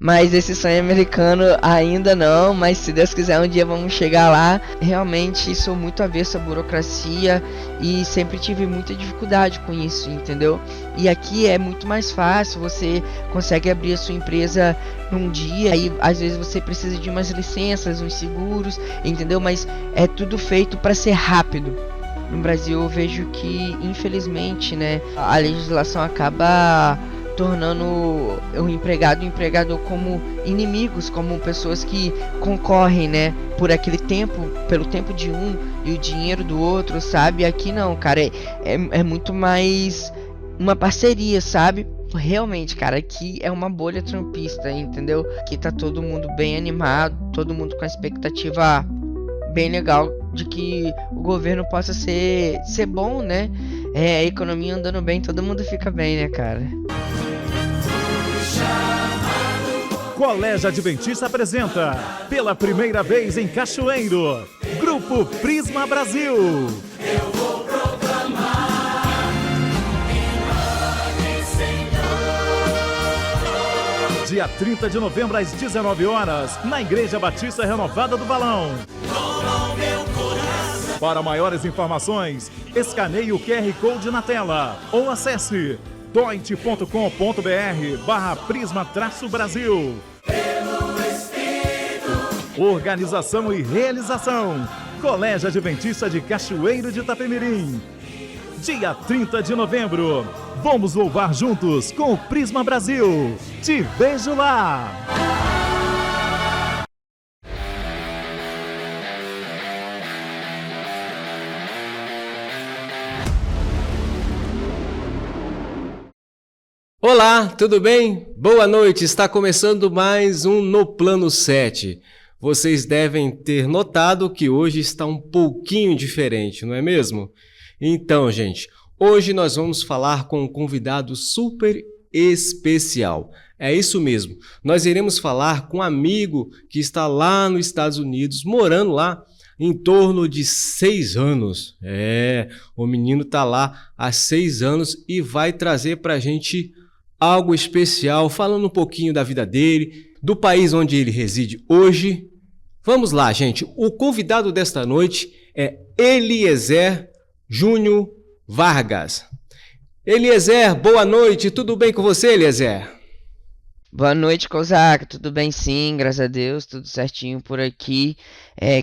Mas esse sonho americano ainda não, mas se Deus quiser um dia vamos chegar lá. Realmente sou muito avesso à burocracia e sempre tive muita dificuldade com isso, entendeu? E aqui é muito mais fácil, você consegue abrir a sua empresa num dia, aí às vezes você precisa de umas licenças, uns seguros, entendeu? Mas é tudo feito para ser rápido. No Brasil eu vejo que, infelizmente, né, a legislação acaba tornando o empregado e o empregador como inimigos, como pessoas que concorrem, né, por aquele tempo, pelo tempo de um e o dinheiro do outro, sabe? Aqui não, cara, é muito mais uma parceria, sabe? Realmente, cara, aqui é uma bolha trumpista, entendeu? Aqui tá todo mundo bem animado, todo mundo com a expectativa bem legal de que o governo possa ser bom, né? A economia andando bem, todo mundo fica bem, né, cara? Colégio Adventista apresenta, pela primeira vez em Cachoeiro, Grupo Prisma Brasil. Eu vou proclamar, Senhor. Dia 30 de novembro às 19 horas, na Igreja Batista Renovada do Balão. Para maiores informações, escaneie o QR Code na tela ou acesse doit.com.br/prisma-brasil. Organização e realização: Colégio Adventista de Cachoeiro de Itapemirim. Dia 30 de novembro, vamos louvar juntos com o Prisma Brasil. Te vejo lá! Olá, tudo bem? Boa noite, está começando mais um No Plano 7. Vocês devem ter notado que hoje está um pouquinho diferente, não é mesmo? Então, gente, hoje nós vamos falar com um convidado super especial. É isso mesmo, nós iremos falar com um amigo que está lá nos Estados Unidos, morando lá em torno de 6 anos. O menino está lá há 6 anos e vai trazer para a gente algo especial, falando um pouquinho da vida dele, do país onde ele reside hoje. Vamos lá, gente. O convidado desta noite é Eliezer Júnior Vargas. Eliezer, boa noite. Tudo bem com você, Eliezer? Boa noite, Kozak. Tudo bem sim, graças a Deus, tudo certinho por aqui.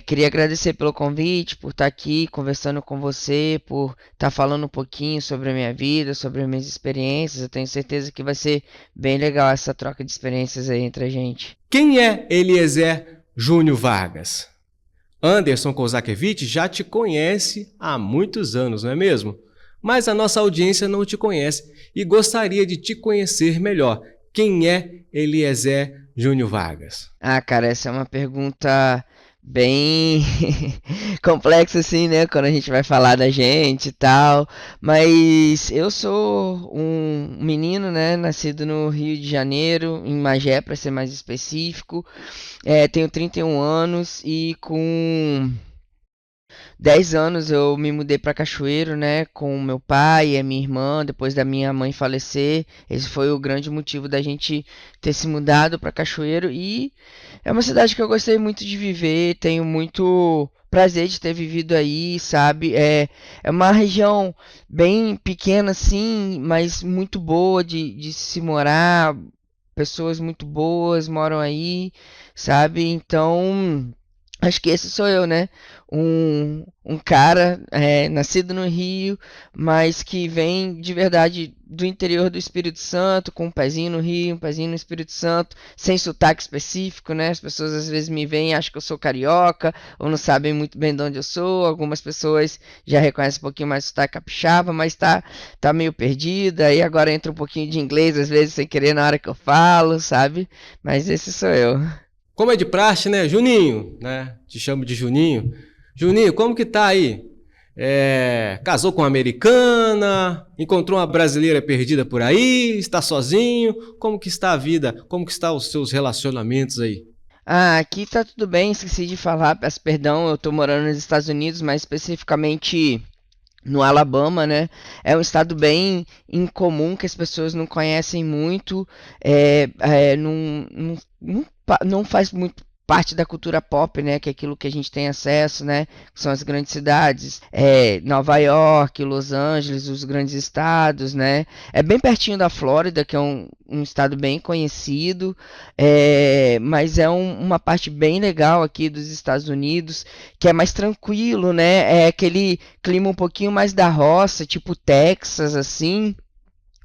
Queria agradecer pelo convite, por estar aqui conversando com você, por estar falando um pouquinho sobre a minha vida, sobre as minhas experiências. Eu tenho certeza que vai ser bem legal essa troca de experiências aí entre a gente. Quem é Eliezer Júnior Vargas? Anderson Kozakevich já te conhece há muitos anos, não é mesmo? Mas a nossa audiência não te conhece e gostaria de te conhecer melhor. Quem é Eliezer Júnior Vargas? Cara, essa é uma pergunta bem complexa assim, né? Quando a gente vai falar da gente e tal. Mas eu sou um menino, né? Nascido no Rio de Janeiro, em Magé, para ser mais específico. Tenho 31 anos e com 10 anos eu me mudei para Cachoeiro, né, com meu pai e a minha irmã, depois da minha mãe falecer. Esse foi o grande motivo da gente ter se mudado para Cachoeiro e é uma cidade que eu gostei muito de viver, tenho muito prazer de ter vivido aí, sabe? É uma região bem pequena assim, mas muito boa de se morar, pessoas muito boas moram aí, sabe? Então acho que esse sou eu, né? Um cara nascido no Rio, mas que vem de verdade do interior do Espírito Santo, com um pezinho no Rio, um pezinho no Espírito Santo, sem sotaque específico, né? As pessoas às vezes me veem e acham que eu sou carioca, ou não sabem muito bem de onde eu sou. Algumas pessoas já reconhecem um pouquinho mais o sotaque capixaba, mas tá meio perdida. E agora entra um pouquinho de inglês, às vezes sem querer na hora que eu falo, sabe? Mas esse sou eu. Como é de praxe, né? Juninho, né? Te chamo de Juninho. Juninho, como que tá aí? Casou com uma americana? Encontrou uma brasileira perdida por aí? Está sozinho? Como que está a vida? Como que estão os seus relacionamentos aí? Aqui tá tudo bem, esqueci de falar, peço perdão, eu tô morando nos Estados Unidos, mais especificamente no Alabama, né? É um estado bem incomum que as pessoas não conhecem muito, não faz muito parte da cultura pop, né? Que é aquilo que a gente tem acesso, né? Que são as grandes cidades, Nova York, Los Angeles, os grandes estados, né? É bem pertinho da Flórida, que é um estado bem conhecido, mas é uma parte bem legal aqui dos Estados Unidos, que é mais tranquilo, né? É aquele clima um pouquinho mais da roça, tipo Texas, assim,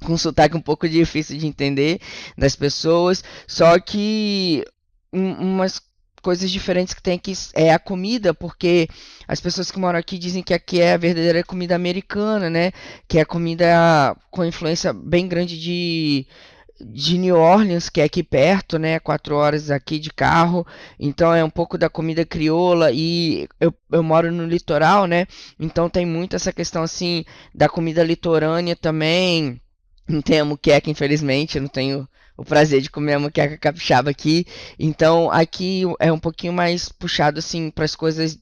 com sotaque um pouco difícil de entender das pessoas, só que umas coisas diferentes que tem aqui é a comida, porque as pessoas que moram aqui dizem que aqui é a verdadeira comida americana, né? Que é comida com influência bem grande de New Orleans, que é aqui perto, né? 4 horas aqui de carro. Então é um pouco da comida crioula e eu moro no litoral, né? Então tem muito essa questão assim da comida litorânea também. Não tem a muqueca, infelizmente, eu não tenho o prazer de comer a muqueca capixaba aqui. Então aqui é um pouquinho mais puxado assim para as coisas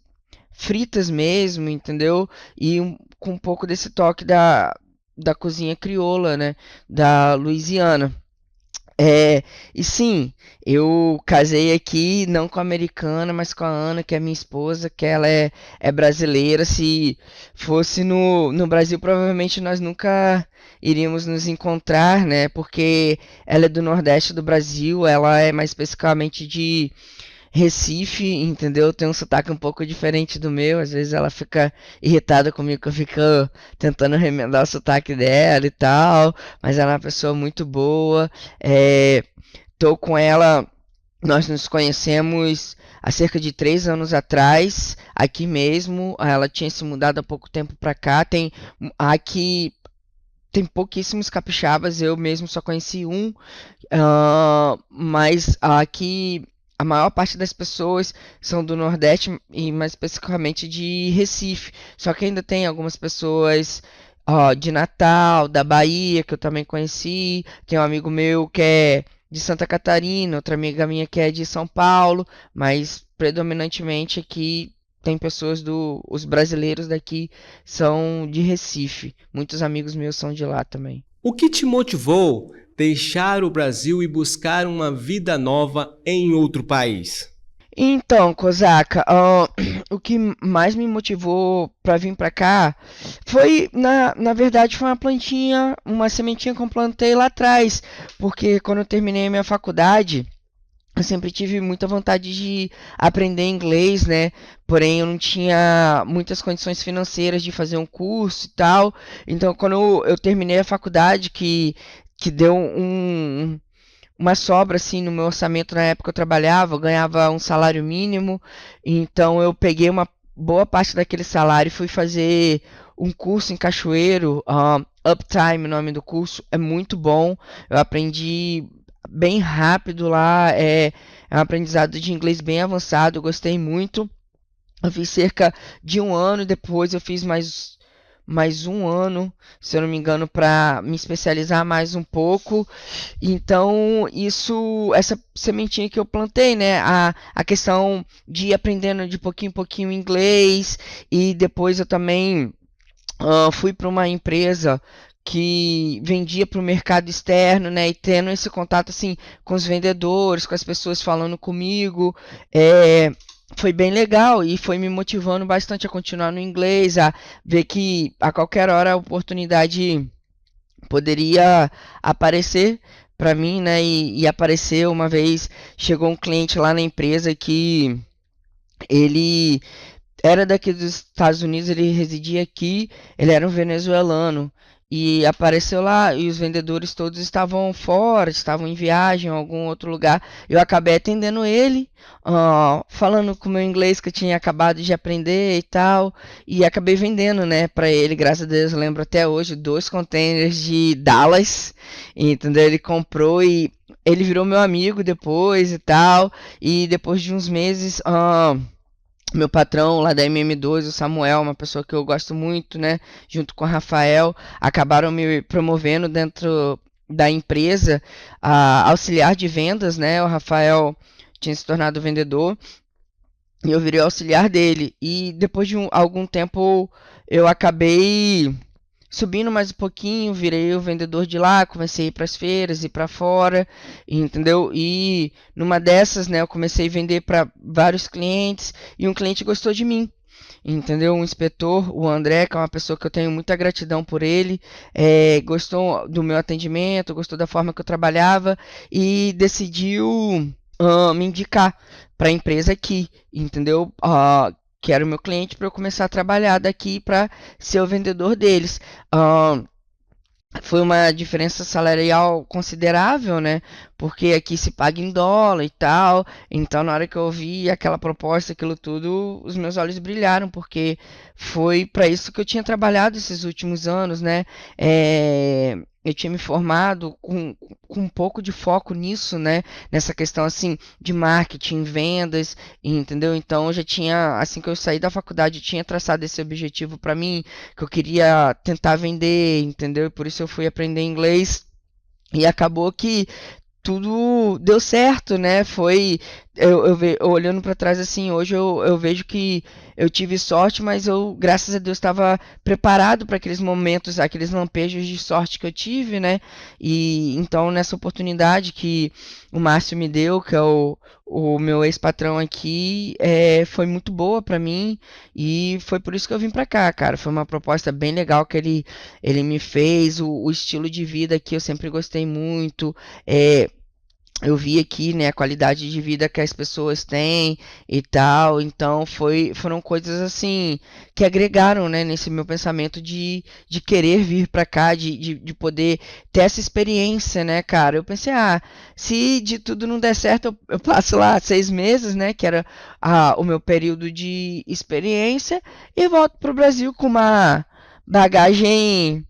fritas mesmo, entendeu? E com um pouco desse toque da cozinha crioula, né? Da Louisiana. É, e sim, eu casei aqui não com a americana, mas com a Ana, que é minha esposa, que ela é brasileira. Se fosse no Brasil, provavelmente nós nunca iríamos nos encontrar, né? Porque ela é do Nordeste do Brasil, ela é mais especificamente de Recife, entendeu? Tem um sotaque um pouco diferente do meu. Às vezes ela fica irritada comigo que eu fico tentando remendar o sotaque dela e tal. Mas ela é uma pessoa muito boa. É, tô com ela. Nós nos conhecemos há cerca de 3 anos atrás, aqui mesmo. Ela tinha se mudado há pouco tempo pra cá. Aqui tem pouquíssimos capixabas, eu mesmo só conheci um, mas aqui a maior parte das pessoas são do Nordeste e mais especificamente de Recife. Só que ainda tem algumas pessoas de Natal, da Bahia, que eu também conheci. Tem um amigo meu que é de Santa Catarina, outra amiga minha que é de São Paulo, mas predominantemente aqui tem pessoas os brasileiros daqui são de Recife. Muitos amigos meus são de lá também. O que te motivou deixar o Brasil e buscar uma vida nova em outro país? Então, Kozaka, o que mais me motivou para vir para cá foi, na verdade, foi uma plantinha, uma sementinha que eu plantei lá atrás, porque quando eu terminei a minha faculdade, eu sempre tive muita vontade de aprender inglês, né? Porém, eu não tinha muitas condições financeiras de fazer um curso e tal. Então, quando eu terminei a faculdade, que deu uma sobra assim no meu orçamento na época que eu trabalhava, eu ganhava um salário mínimo, então eu peguei uma boa parte daquele salário e fui fazer um curso em Cachoeiro, Uptime, o nome do curso, é muito bom, eu aprendi bem rápido lá, é um aprendizado de inglês bem avançado, eu gostei muito. Eu fiz cerca de um ano e depois eu fiz mais um ano, se eu não me engano, para me especializar mais um pouco. Então, essa sementinha que eu plantei, né? A questão de ir aprendendo de pouquinho em pouquinho inglês, e depois eu também fui para uma empresa que vendia para o mercado externo, né? E tendo esse contato assim com os vendedores, com as pessoas falando comigo, foi bem legal e foi me motivando bastante a continuar no inglês, a ver que a qualquer hora a oportunidade poderia aparecer para mim, né? E apareceu uma vez, chegou um cliente lá na empresa que ele era daqui dos Estados Unidos, ele residia aqui, ele era um venezuelano. E apareceu lá e os vendedores todos estavam fora, estavam em viagem em algum outro lugar. Eu acabei atendendo ele, falando com o meu inglês que eu tinha acabado de aprender e tal, e acabei vendendo, né, para ele. Graças a Deus, eu lembro até hoje, 2 containers de Dallas, entendeu? Ele comprou e ele virou meu amigo depois e tal. E depois de uns meses, meu patrão lá da MM2, o Samuel, uma pessoa que eu gosto muito, né, junto com o Rafael, acabaram me promovendo dentro da empresa, a auxiliar de vendas, né, o Rafael tinha se tornado vendedor, e eu virei auxiliar dele. E depois de algum tempo eu acabei subindo mais um pouquinho, virei o vendedor de lá, comecei a ir para as feiras, ir para fora, entendeu? E numa dessas, né, eu comecei a vender para vários clientes e um cliente gostou de mim. Entendeu? Um inspetor, o André, que é uma pessoa que eu tenho muita gratidão por ele, gostou do meu atendimento, gostou da forma que eu trabalhava e decidiu me indicar para a empresa aqui, entendeu? Que era o meu cliente para eu começar a trabalhar daqui para ser o vendedor deles. Ah, foi uma diferença salarial considerável, né? Porque aqui se paga em dólar e tal. Então, na hora que eu vi aquela proposta, aquilo tudo, os meus olhos brilharam, porque foi para isso que eu tinha trabalhado esses últimos anos, né? Eu tinha me formado com um pouco de foco nisso, né? Nessa questão assim de marketing, vendas, entendeu? Então, eu já tinha, assim que eu saí da faculdade, eu tinha traçado esse objetivo para mim que eu queria tentar vender, entendeu? E por isso eu fui aprender inglês e acabou que tudo deu certo, né? Foi olhando para trás assim, hoje eu vejo que eu tive sorte, mas eu, graças a Deus, estava preparado para aqueles momentos, aqueles lampejos de sorte que eu tive, né? E então nessa oportunidade que o Márcio me deu, que é o meu ex-patrão aqui, foi muito boa para mim e foi por isso que eu vim para cá, cara. Foi uma proposta bem legal que ele me fez, o estilo de vida que eu sempre gostei muito. É, eu vi aqui, né, a qualidade de vida que as pessoas têm e tal, então foram coisas assim que agregaram, né, nesse meu pensamento de querer vir pra cá, de poder ter essa experiência, né, cara. Eu pensei, se de tudo não der certo, eu passo lá 6 meses, né, que era o meu período de experiência, e volto pro Brasil com uma bagagem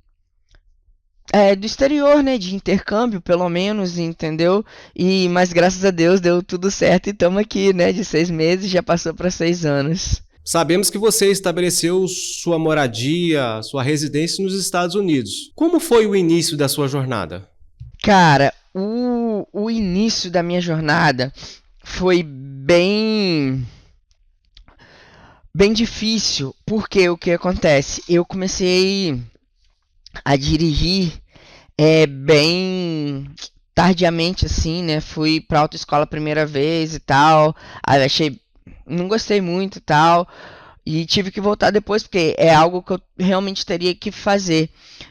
do exterior, né, de intercâmbio, pelo menos, entendeu? Mas graças a Deus deu tudo certo e estamos aqui, né, de 6 meses, já passou para 6 anos. Sabemos que você estabeleceu sua moradia, sua residência nos Estados Unidos. Como foi o início da sua jornada? Cara, o início da minha jornada foi bem difícil, porque o que acontece? Eu comecei a dirigir bem tardiamente, assim, né? Fui pra autoescola a primeira vez e tal. Aí achei. Não gostei muito e tal. E tive que voltar depois, porque é algo que eu realmente teria que fazer.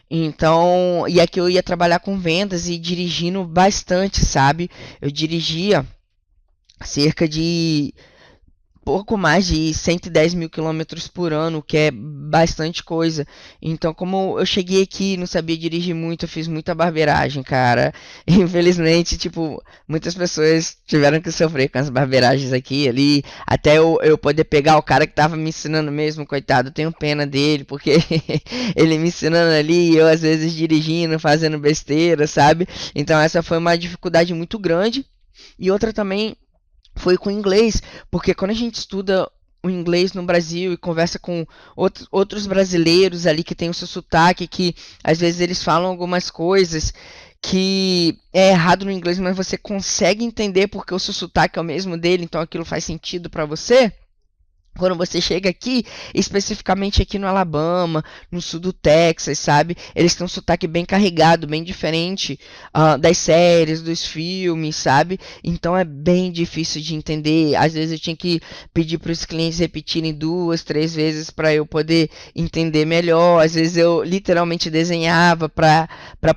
Então, e aqui eu ia trabalhar com vendas e dirigindo bastante, sabe? Eu dirigia cerca de pouco mais de 110 mil quilômetros por ano, que é bastante coisa. Então, como eu cheguei aqui, não sabia dirigir muito, eu fiz muita barbeiragem, cara. Infelizmente, tipo, muitas pessoas tiveram que sofrer com as barbeiragens aqui e ali, até eu poder pegar o cara que tava me ensinando mesmo, coitado, eu tenho pena dele, porque ele me ensinando ali, e eu às vezes dirigindo, fazendo besteira, sabe? Então, essa foi uma dificuldade muito grande. E outra também foi com o inglês, porque quando a gente estuda o inglês no Brasil e conversa com outros brasileiros ali que tem o seu sotaque, que às vezes eles falam algumas coisas que é errado no inglês, mas você consegue entender porque o seu sotaque é o mesmo dele, então aquilo faz sentido para você. Quando você chega aqui, especificamente aqui no Alabama, no sul do Texas, sabe? Eles têm um sotaque bem carregado, bem diferente das séries, dos filmes, sabe? Então é bem difícil de entender. Às vezes eu tinha que pedir para os clientes repetirem 2, 3 vezes para eu poder entender melhor. Às vezes eu literalmente desenhava para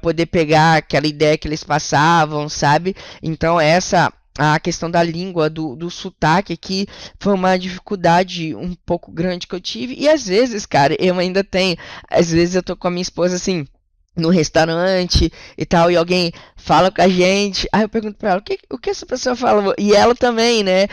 poder pegar aquela ideia que eles passavam, sabe? Então essa a questão da língua, do sotaque aqui, foi uma dificuldade um pouco grande que eu tive. E às vezes, cara, eu ainda tenho. Às vezes eu tô com a minha esposa assim, no restaurante e tal, e alguém fala com a gente. Aí eu pergunto pra ela, o que essa pessoa fala? E ela também, né?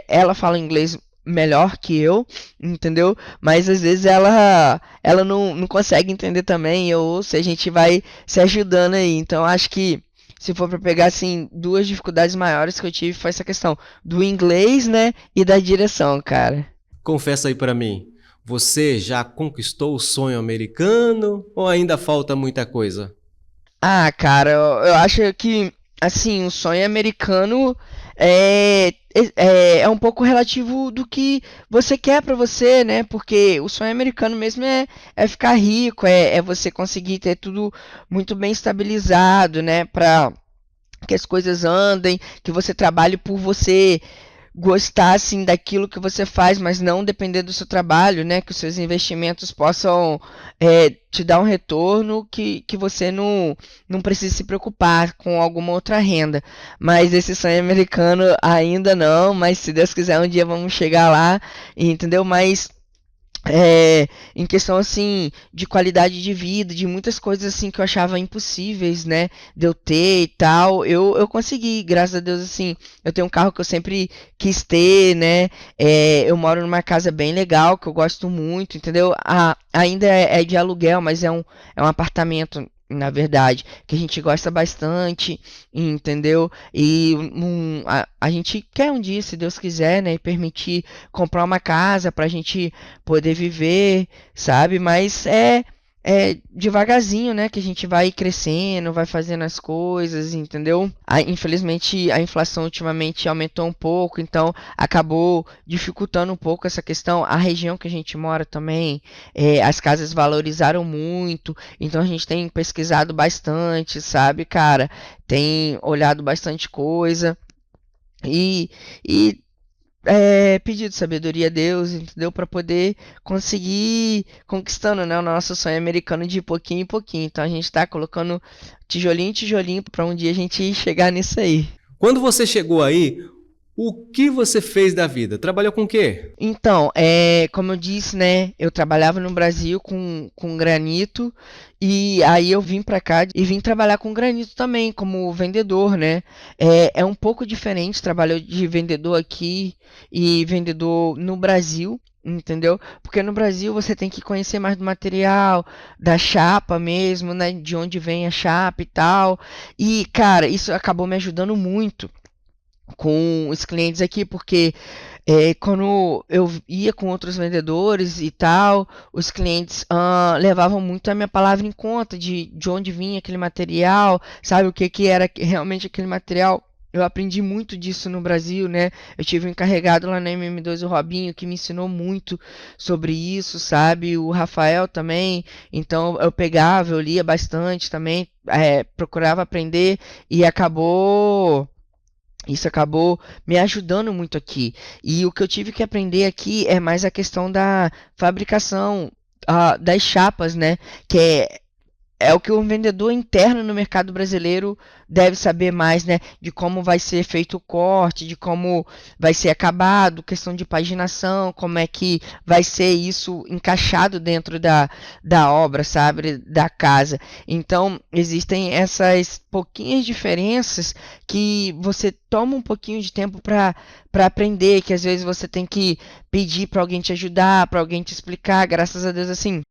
Ela fala inglês melhor que eu, entendeu? Mas às vezes ela não consegue entender também, ou se a gente vai se ajudando aí. Então acho que se for para pegar assim, duas dificuldades maiores que eu tive foi essa questão do inglês, né, e da direção, cara. Confessa aí pra mim, você já conquistou o sonho americano ou ainda falta muita coisa? Cara, eu acho que assim, o sonho americano é um pouco relativo do que você quer pra você, né? Porque o sonho americano mesmo é ficar rico, é você conseguir ter tudo muito bem estabilizado, né? Pra que as coisas andem, que você trabalhe por você gostar assim daquilo que você faz, mas não depender do seu trabalho, né? Que os seus investimentos possam te dar um retorno que você não precise se preocupar com alguma outra renda. Mas esse sonho americano ainda não, mas se Deus quiser um dia vamos chegar lá, entendeu? Mas em questão assim de qualidade de vida, de muitas coisas assim que eu achava impossíveis, né, de eu ter e tal, eu consegui, graças a Deus, assim, eu tenho um carro que eu sempre quis ter, né, eu moro numa casa bem legal, que eu gosto muito, entendeu? Ainda é de aluguel, mas é um apartamento, na verdade, que a gente gosta bastante, entendeu? E a gente quer um dia, se Deus quiser, né, e permitir comprar uma casa pra gente poder viver, sabe? Mas é devagarzinho, né? Que a gente vai crescendo, vai fazendo as coisas, entendeu? Infelizmente, a inflação ultimamente aumentou um pouco, então acabou dificultando um pouco essa questão. A região que a gente mora também, as casas valorizaram muito, então a gente tem pesquisado bastante, sabe, cara? Tem olhado bastante coisa. E, e pedido sabedoria a Deus, entendeu? Para poder conseguir conquistando, né, o nosso sonho americano de pouquinho em pouquinho. Então a gente tá colocando tijolinho em tijolinho para um dia a gente chegar nisso aí. Quando você chegou aí, o que você fez da vida? Trabalhou com o quê? Então, como eu disse, né, eu trabalhava no Brasil com granito e aí eu vim pra cá e vim trabalhar com granito também como vendedor, né? É um pouco diferente trabalhar de vendedor aqui e vendedor no Brasil. Entendeu? Porque no Brasil você tem que conhecer mais do material, da chapa mesmo, né? De onde vem a chapa e tal. E, cara, isso acabou me ajudando muito com os clientes aqui, porque quando eu ia com outros vendedores e tal, os clientes levavam muito a minha palavra em conta de onde vinha aquele material, sabe o que era realmente aquele material. Eu aprendi muito disso no Brasil, né? Eu tive um encarregado lá na MM2, o Robinho, que me ensinou muito sobre isso, sabe? O Rafael também. Então eu pegava, eu lia bastante também, procurava aprender e isso acabou me ajudando muito aqui. E o que eu tive que aprender aqui é mais a questão da fabricação, das chapas, né? Que é o que um vendedor interno no mercado brasileiro deve saber mais, né? De como vai ser feito o corte, de como vai ser acabado, questão de paginação, como é que vai ser isso encaixado dentro da obra, sabe? Da casa. Então, existem essas pouquinhas diferenças que você toma um pouquinho de tempo para aprender, que às vezes você tem que pedir para alguém te ajudar, para alguém te explicar. Graças a Deus, assim,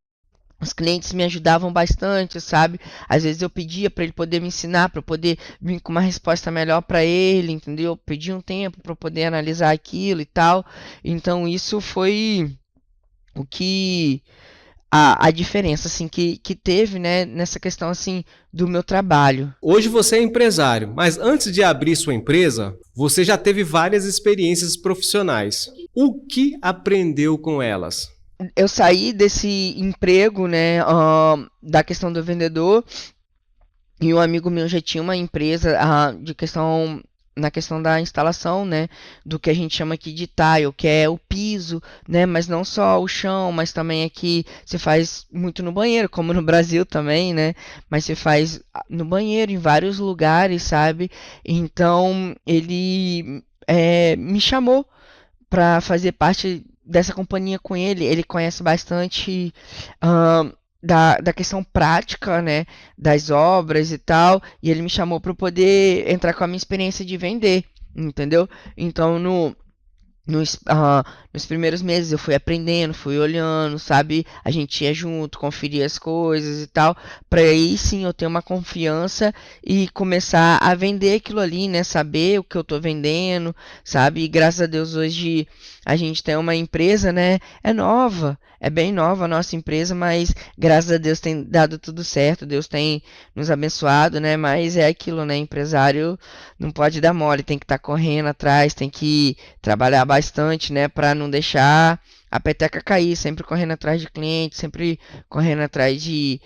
os clientes me ajudavam bastante, sabe? Às vezes eu pedia para ele poder me ensinar, para eu poder vir com uma resposta melhor para ele, entendeu? Eu pedia um tempo para poder analisar aquilo e tal. Então isso foi o que a diferença assim que teve, né, nessa questão assim do meu trabalho. Hoje você é empresário, mas antes de abrir sua empresa, você já teve várias experiências profissionais. O que aprendeu com elas? Eu saí desse emprego, né, da questão do vendedor, e um amigo meu já tinha uma empresa na questão da instalação, né, do que a gente chama aqui de tile, que é o piso, né, mas não só o chão, mas também aqui se faz muito no banheiro, como no Brasil também, né, mas se faz no banheiro, em vários lugares, sabe? Então ele me chamou para fazer parte dessa companhia com ele. Ele conhece bastante da questão prática, né, das obras e tal, e ele me chamou para poder entrar com a minha experiência de vender, entendeu? Então nos primeiros meses eu fui aprendendo, fui olhando, sabe? A gente ia junto, conferia as coisas e tal, para aí sim eu ter uma confiança e começar a vender aquilo ali, né? Saber o que eu tô vendendo, sabe? E graças a Deus hoje a gente tem uma empresa, né? É nova, é bem nova a nossa empresa, mas graças a Deus tem dado tudo certo, Deus tem nos abençoado, né? Mas é aquilo, né? Empresário não pode dar mole, tem que estar correndo atrás, tem que trabalhar bastante, né? Para não deixar a peteca cair, sempre correndo atrás de clientes, sempre correndo atrás de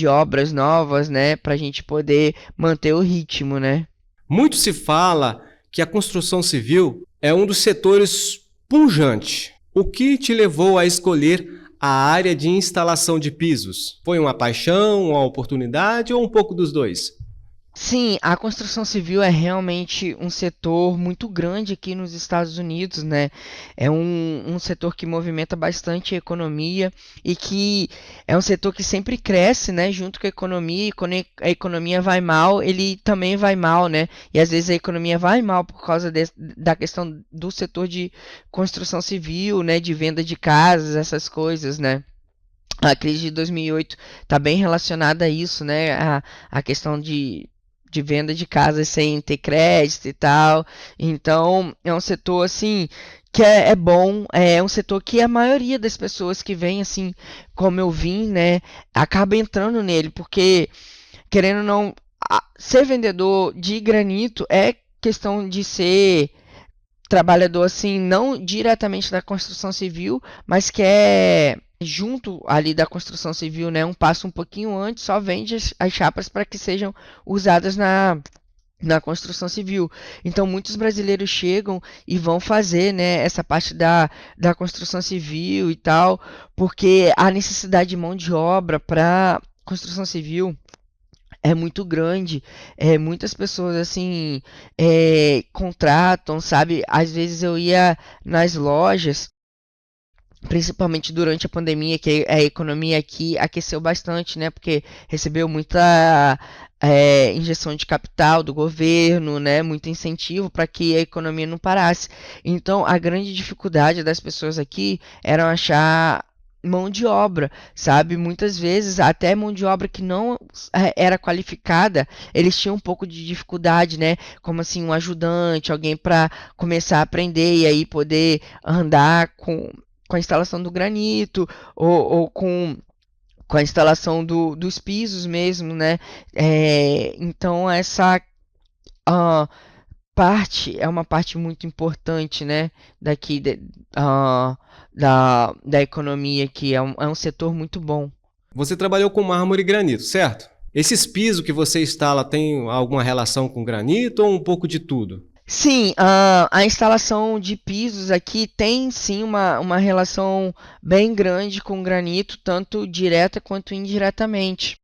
obras novas, né? Para a gente poder manter o ritmo, né? Muito se fala que a construção civil é um dos setores pujante. O que te levou a escolher a área de instalação de pisos? Foi uma paixão, uma oportunidade ou um pouco dos dois? Sim, a construção civil é realmente um setor muito grande aqui nos Estados Unidos, né? É um setor que movimenta bastante a economia e que é um setor que sempre cresce, né? Junto com a economia, e quando a economia vai mal, ele também vai mal, né? E às vezes a economia vai mal por causa da questão do setor de construção civil, né? De venda de casas, essas coisas, né? A crise de 2008 está bem relacionada a isso, né? A questão de venda de casas sem ter crédito e tal. Então, é um setor assim que é bom, é um setor que a maioria das pessoas que vem assim, como eu vim, né, acaba entrando nele, porque querendo ou não, ser vendedor de granito é questão de ser trabalhador assim, não diretamente da construção civil, mas que é junto ali da construção civil, né, um passo um pouquinho antes, só vende as chapas para que sejam usadas na construção civil. Então muitos brasileiros chegam e vão fazer, né, essa parte da construção civil e tal, porque a necessidade de mão de obra para construção civil é muito grande, muitas pessoas assim contratam, sabe? Às vezes eu ia nas lojas, principalmente durante a pandemia, que a economia aqui aqueceu bastante, né? Porque recebeu muita injeção de capital do governo, né? Muito incentivo para que a economia não parasse. Então, a grande dificuldade das pessoas aqui era achar mão de obra, sabe? Muitas vezes até mão de obra que não era qualificada, eles tinham um pouco de dificuldade, né? Como assim, um ajudante, alguém para começar a aprender e aí poder andar com a instalação do granito ou com a instalação dos pisos mesmo, né? Então essa ah, parte é uma parte muito importante, né? Daqui ah, da economia, que é um setor muito bom. Você trabalhou com mármore e granito, certo? Esses pisos que você instala têm alguma relação com granito ou um pouco de tudo? Sim, a instalação de pisos aqui tem sim uma relação bem grande com granito, tanto direta quanto indiretamente.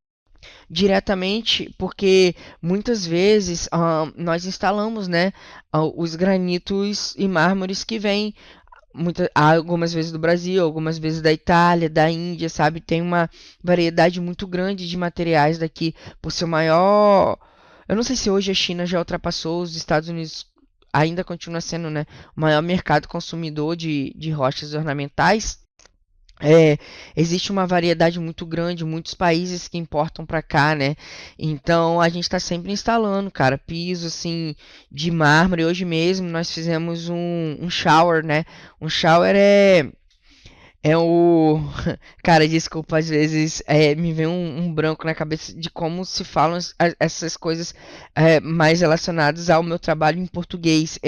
Diretamente, porque muitas vezes nós instalamos, né, os granitos e mármores que vêm algumas vezes do Brasil, algumas vezes da Itália, da Índia, sabe? Tem uma variedade muito grande de materiais daqui, por ser o maior. Eu não sei se hoje a China já ultrapassou os Estados Unidos, ainda continua sendo, né, o maior mercado consumidor de rochas ornamentais. É, existe uma variedade muito grande, muitos países que importam para cá, né? Então a gente está sempre instalando, cara, piso assim de mármore. Hoje mesmo nós fizemos um shower, né? Um shower é o. Cara, desculpa, às vezes me vem um branco na cabeça de como se falam essas coisas mais relacionadas ao meu trabalho em português.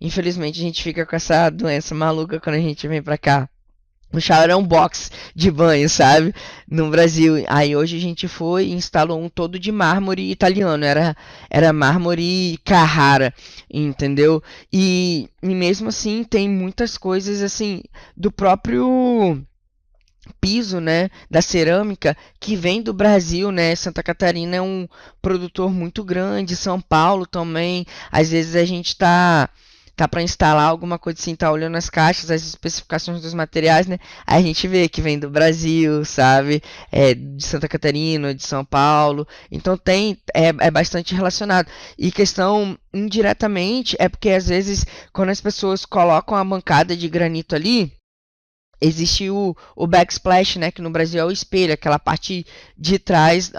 Infelizmente a gente fica com essa doença maluca quando a gente vem pra cá. O shower é um box de banho, sabe? No Brasil. Aí hoje a gente foi e instalou um todo de mármore italiano. Era mármore Carrara, entendeu? E mesmo assim tem muitas coisas assim do próprio piso, né, da cerâmica que vem do Brasil, né? Santa Catarina é um produtor muito grande, São Paulo também. Às vezes a gente tá para instalar alguma coisa assim, tá olhando as caixas, as especificações dos materiais, né? Aí a gente vê que vem do Brasil, sabe? De Santa Catarina, de São Paulo. Então é bastante relacionado. E questão indiretamente é porque às vezes quando as pessoas colocam a bancada de granito ali, existe o backsplash, né, que no Brasil é o espelho, aquela parte de trás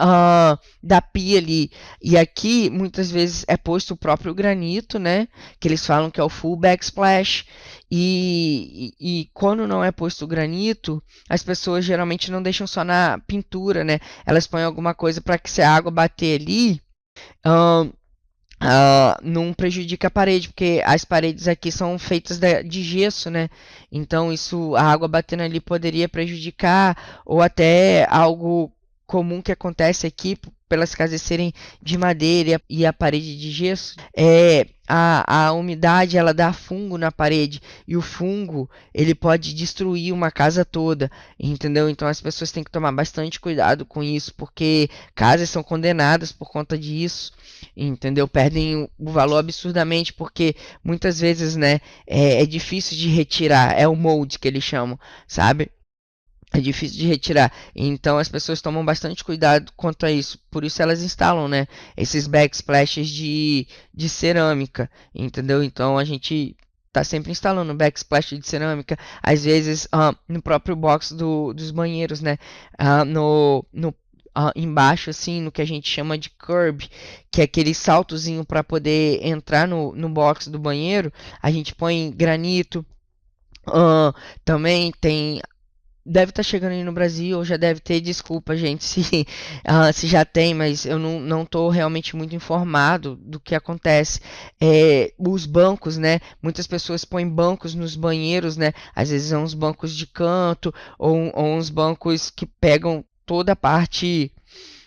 da pia ali. E aqui, muitas vezes, é posto o próprio granito, né, que eles falam que é o full backsplash. E quando não é posto o granito, as pessoas geralmente não deixam só na pintura, né, elas põem alguma coisa para que se a água bater ali, ahn, não prejudica a parede, porque as paredes aqui são feitas de gesso, né? Então isso, a água batendo ali poderia prejudicar, ou até algo comum que acontece aqui, pelas casas serem de madeira e a parede de gesso, é a umidade ela dá fungo na parede, e o fungo ele pode destruir uma casa toda, entendeu? Então as pessoas têm que tomar bastante cuidado com isso, porque casas são condenadas por conta disso, entendeu? Perdem o valor absurdamente, porque muitas vezes, né, é difícil de retirar, é o molde que eles chamam, sabe? É difícil de retirar. Então as pessoas tomam bastante cuidado quanto a isso. Por isso elas instalam, né, esses backsplashes de cerâmica, entendeu? Então a gente tá sempre instalando backsplash de cerâmica. Às vezes no próprio box dos banheiros, né? No embaixo, assim, no que a gente chama de curb, que é aquele saltozinho para poder entrar no box do banheiro, a gente põe granito. Ah, também tem. Deve estar chegando aí no Brasil, ou já deve ter, desculpa, gente, se, se já tem, mas eu não estou realmente muito informado do que acontece. Os bancos, né? Muitas pessoas põem bancos nos banheiros, né? Às vezes são uns bancos de canto, ou uns bancos que pegam toda a parte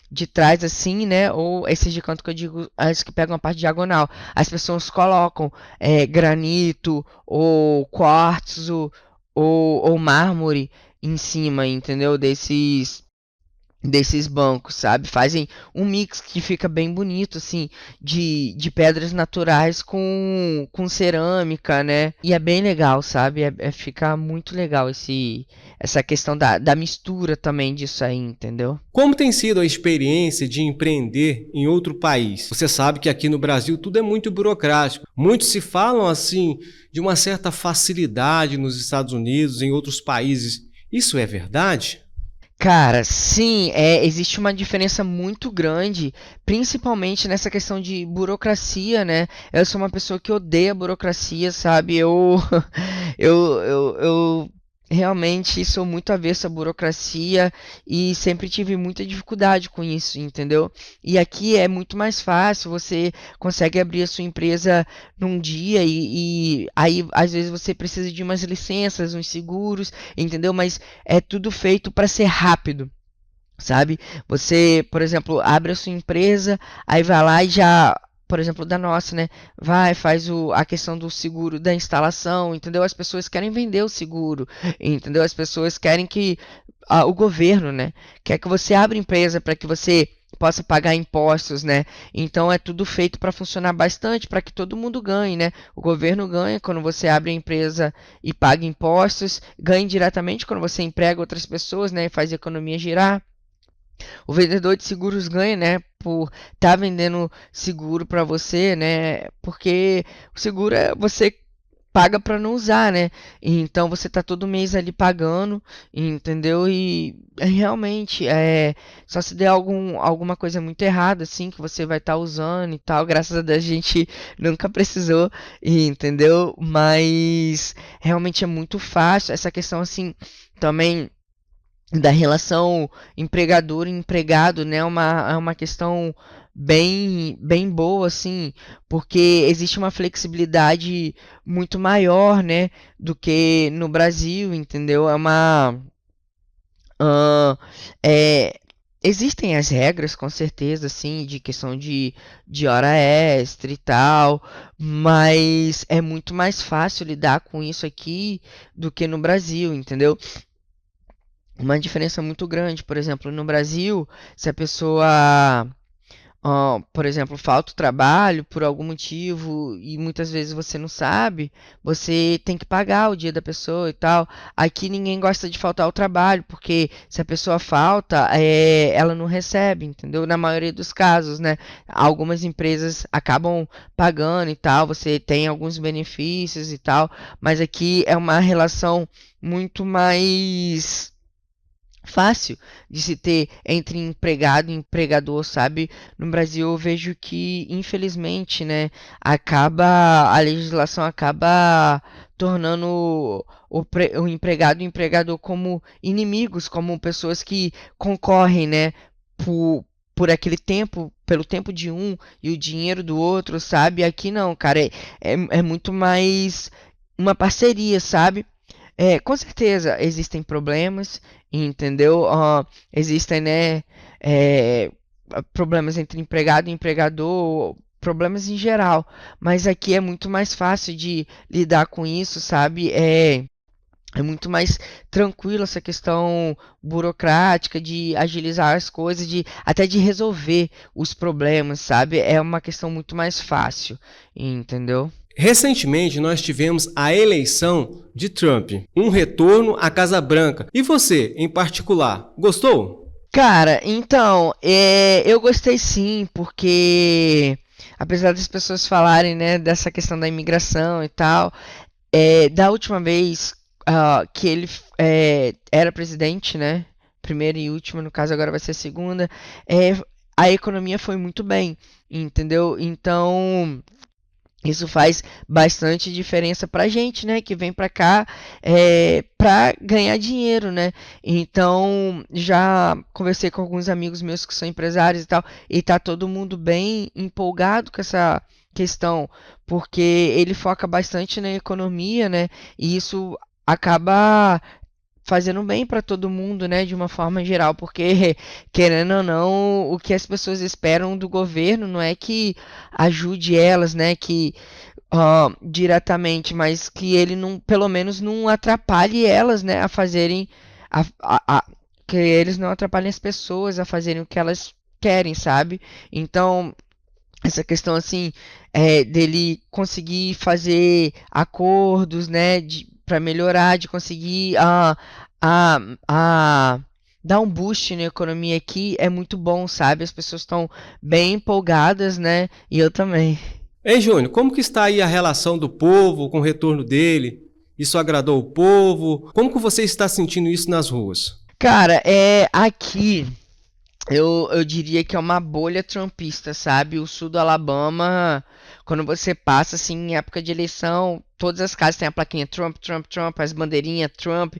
de trás, assim, né? Ou esses de canto que eu digo, as que pegam a parte diagonal. As pessoas colocam granito, ou quartzo, ou mármore em cima, entendeu? Desses bancos, sabe? Fazem um mix que fica bem bonito, assim, de pedras naturais com cerâmica, né? E é bem legal, sabe? Fica muito legal essa questão da mistura também disso aí, entendeu? Como tem sido a experiência de empreender em outro país? Você sabe que aqui no Brasil tudo é muito burocrático. Muitos se falam assim de uma certa facilidade nos Estados Unidos, em outros países. Isso é verdade? Cara, sim, existe uma diferença muito grande, principalmente nessa questão de burocracia, né? Eu sou uma pessoa que odeia burocracia, sabe? Eu realmente sou muito avesso à burocracia e sempre tive muita dificuldade com isso, entendeu? E aqui é muito mais fácil, você consegue abrir a sua empresa num dia e aí às vezes você precisa de umas licenças, uns seguros, entendeu? Mas é tudo feito para ser rápido. Sabe? Você, por exemplo, abre a sua empresa, aí vai lá e já, por exemplo, da nossa, né? Vai, faz a questão do seguro da instalação, entendeu? As pessoas querem vender o seguro, entendeu? As pessoas querem que o governo, né? Quer que você abra empresa para que você possa pagar impostos, né? Então é tudo feito para funcionar bastante, para que todo mundo ganhe, né? O governo ganha quando você abre a empresa e paga impostos, ganha diretamente quando você emprega outras pessoas, né? E faz a economia girar. O vendedor de seguros ganha, né, por estar vendendo seguro para você, né? Porque o seguro é você paga para não usar, né? E então você tá todo mês ali pagando, entendeu? E realmente só se der alguma coisa muito errada assim que você vai estar usando e tal. Graças a Deus a gente nunca precisou, entendeu? Mas realmente é muito fácil essa questão assim também da relação empregador e empregado, né, é uma questão bem boa, assim, porque existe uma flexibilidade muito maior, né, do que no Brasil, entendeu? Ah, é, existem as regras, com certeza, assim, de questão de hora extra e tal, mas é muito mais fácil lidar com isso aqui do que no Brasil, entendeu? Uma diferença muito grande, por exemplo, no Brasil, se a pessoa por exemplo, falta o trabalho por algum motivo e muitas vezes você não sabe, você tem que pagar o dia da pessoa e tal. Aqui ninguém gosta de faltar ao trabalho, porque se a pessoa falta, ela não recebe, entendeu? Na maioria dos casos, né? Algumas empresas acabam pagando e tal, você tem alguns benefícios e tal, mas aqui é uma relação muito mais fácil de se ter entre empregado e empregador, sabe? No Brasil eu vejo que, infelizmente, né, a legislação acaba tornando o empregado e o empregador como inimigos, como pessoas que concorrem, né, por, por aquele tempo, pelo tempo de um e o dinheiro do outro, sabe? Aqui não, cara, é muito mais uma parceria, sabe? Com certeza existem problemas, entendeu? Existem, né, é, problemas entre empregado e empregador, problemas em geral, mas aqui é muito mais fácil de lidar com isso, sabe? É muito mais tranquilo essa questão burocrática de agilizar as coisas, de até de resolver os problemas, sabe? É uma questão muito mais fácil, entendeu? Recentemente, nós tivemos a eleição de Trump, um retorno à Casa Branca. E você, em particular, gostou? Cara, então, eu gostei sim, porque apesar das pessoas falarem, né, dessa questão da imigração e tal, da última vez que ele era presidente, né, primeira e última, no caso agora vai ser a segunda, é, a economia foi muito bem, entendeu? Então isso faz bastante diferença pra gente, né, que vem pra cá pra ganhar dinheiro, né? Então, já conversei com alguns amigos meus que são empresários e tal, e tá todo mundo bem empolgado com essa questão, porque ele foca bastante na economia, né? E isso acaba fazendo bem para todo mundo, né, de uma forma geral, porque querendo ou não, o que as pessoas esperam do governo não é que ajude elas, né, que diretamente, mas que ele não, pelo menos não atrapalhe elas, né, a fazerem que eles não atrapalhem as pessoas a fazerem o que elas querem, sabe? Então, essa questão assim dele conseguir fazer acordos, né, para melhorar, de conseguir a, a dar um boost na economia aqui é muito bom, sabe? As pessoas estão bem empolgadas, né? E eu também. Ei, Júnior, como que está aí a relação do povo com o retorno dele? Isso agradou o povo? Como que você está sentindo isso nas ruas? Cara, aqui eu diria que é uma bolha trumpista, sabe? O sul do Alabama, quando você passa assim em época de eleição, todas as casas têm a plaquinha Trump, Trump, Trump, as bandeirinhas Trump.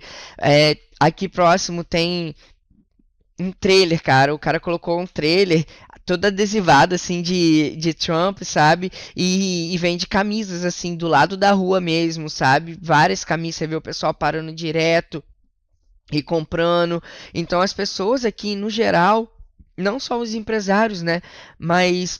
Aqui próximo tem um trailer, cara. O cara colocou um trailer todo adesivado assim de Trump, sabe? E vende camisas assim do lado da rua mesmo, sabe? Várias camisas, você vê o pessoal parando direto e comprando. Então as pessoas aqui, no geral, não só os empresários, né? Mas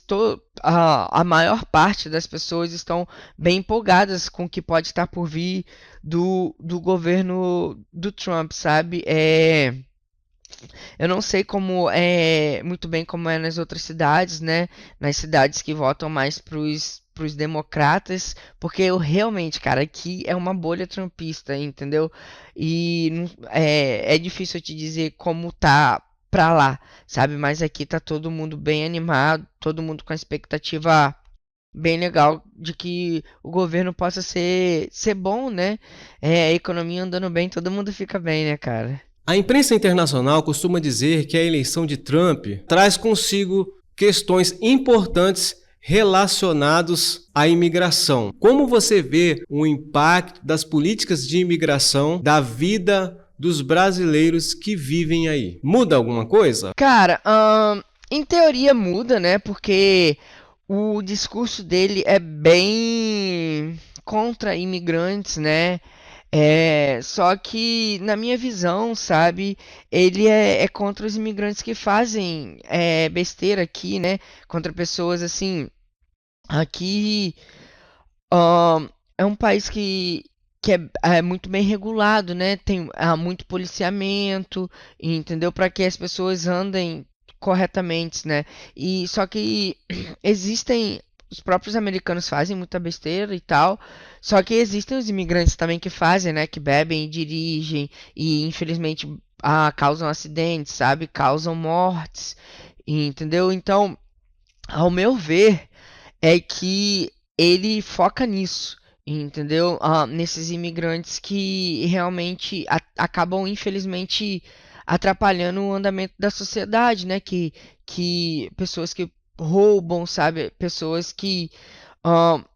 a maior parte das pessoas estão bem empolgadas com o que pode estar por vir do governo do Trump, sabe? Eu não sei como muito bem como é nas outras cidades, né? Nas cidades que votam mais pros democratas, porque eu realmente, cara, aqui é uma bolha trumpista, entendeu? E é difícil eu te dizer como tá pra lá, sabe? Mas aqui tá todo mundo bem animado, todo mundo com a expectativa bem legal de que o governo possa ser bom, né? A economia andando bem, todo mundo fica bem, né, cara? A imprensa internacional costuma dizer que a eleição de Trump traz consigo questões importantes relacionadas à imigração. Como você vê o impacto das políticas de imigração da vida dos brasileiros que vivem aí? Muda alguma coisa? Cara, em teoria muda, né? Porque o discurso dele é bem contra imigrantes, né? Só que, na minha visão, sabe, ele é contra os imigrantes que fazem besteira aqui, né? Contra pessoas assim. Aqui é um país que é muito bem regulado, né? Tem muito policiamento, entendeu? Para que as pessoas andem corretamente, né? E só que existem os próprios americanos fazem muita besteira e tal, só que existem os imigrantes também que fazem, né? Que bebem e dirigem e infelizmente causam acidentes, sabe? Causam mortes, entendeu? Então, ao meu ver, é que ele foca nisso, entendeu? Nesses imigrantes que realmente acabam, infelizmente, atrapalhando o andamento da sociedade, né? Que pessoas que roubam, sabe? Pessoas que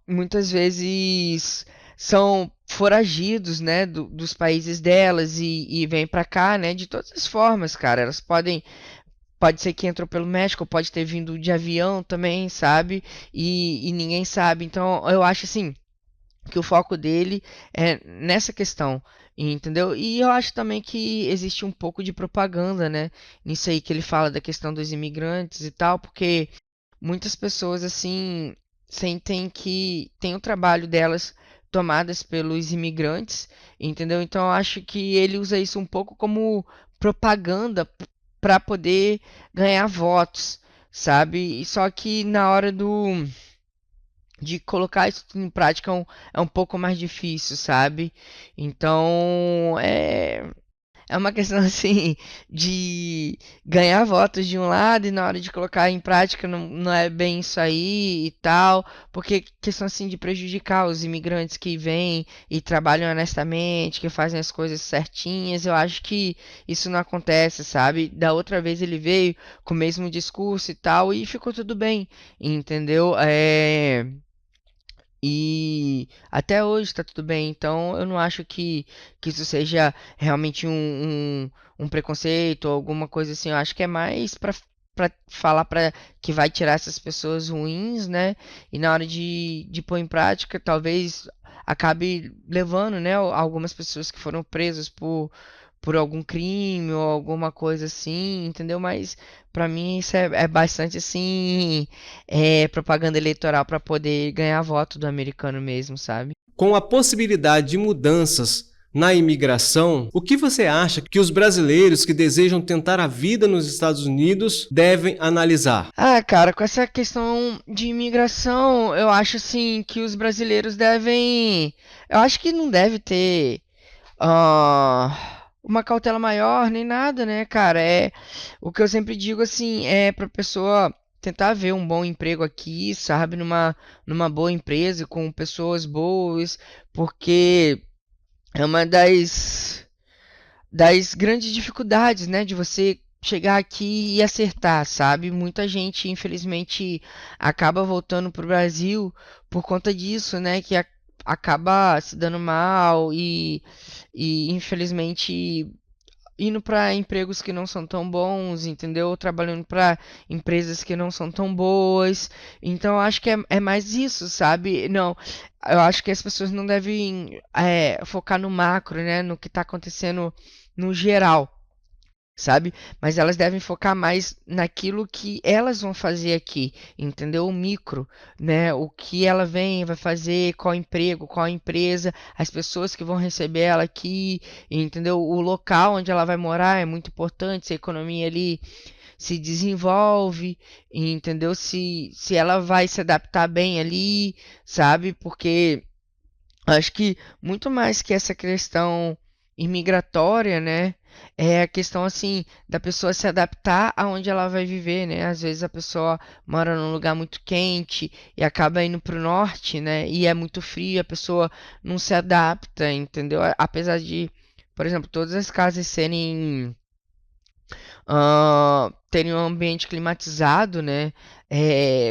muitas vezes são foragidos, né? Dos países delas e vêm pra cá, né? De todas as formas, cara. Elas pode ser que entrou pelo México, pode ter vindo de avião também, sabe? E ninguém sabe. Então, eu acho assim que o foco dele é nessa questão, entendeu? E eu acho também que existe um pouco de propaganda, né? Nisso aí que ele fala da questão dos imigrantes e tal, porque muitas pessoas assim sentem que tem o trabalho delas tomadas pelos imigrantes, entendeu? Então eu acho que ele usa isso um pouco como propaganda para poder ganhar votos, sabe? E só que na hora de colocar isso tudo em prática é um pouco mais difícil, sabe? Então é uma questão assim de ganhar votos de um lado e na hora de colocar em prática não é bem isso aí e tal, porque questão assim de prejudicar os imigrantes que vêm e trabalham honestamente, que fazem as coisas certinhas, eu acho que isso não acontece, sabe? Da outra vez ele veio com o mesmo discurso e tal e ficou tudo bem, entendeu? E até hoje tá tudo bem, então eu não acho que isso seja realmente um preconceito ou alguma coisa assim. Eu acho que é mais pra falar pra que vai tirar essas pessoas ruins, né? E na hora de pôr em prática, talvez acabe levando, né, algumas pessoas que foram presas por algum crime ou alguma coisa assim, entendeu? Mas pra mim isso é bastante assim, propaganda eleitoral pra poder ganhar voto do americano mesmo, sabe? Com a possibilidade de mudanças na imigração, o que você acha que os brasileiros que desejam tentar a vida nos Estados Unidos devem analisar? Ah, cara, com essa questão de imigração, eu acho assim que os brasileiros devem. Eu acho que não deve ter uma cautela maior nem nada, né, cara? É o que eu sempre digo assim, é pra pessoa tentar ver um bom emprego aqui, sabe, numa boa empresa com pessoas boas, porque é uma das grandes dificuldades, né, de você chegar aqui e acertar, sabe? Muita gente, infelizmente, acaba voltando pro Brasil por conta disso, né, que acaba se dando mal e infelizmente indo para empregos que não são tão bons, entendeu? Trabalhando para empresas que não são tão boas. Então, eu acho que é mais isso, sabe? Não, eu acho que as pessoas não devem focar no macro, né? No que está acontecendo no geral, sabe? Mas elas devem focar mais naquilo que elas vão fazer aqui, entendeu? O micro, né? O que ela vai fazer, qual emprego, qual empresa, as pessoas que vão receber ela aqui, entendeu? O local onde ela vai morar é muito importante, se a economia ali se desenvolve, entendeu? Se ela vai se adaptar bem ali, sabe? Porque acho que muito mais que essa questão imigratória, né? É a questão assim da pessoa se adaptar aonde ela vai viver, né? Às vezes a pessoa mora num lugar muito quente e acaba indo pro norte, né? E é muito frio, a pessoa não se adapta, entendeu? Apesar de, por exemplo, todas as casas serem terem um ambiente climatizado, né?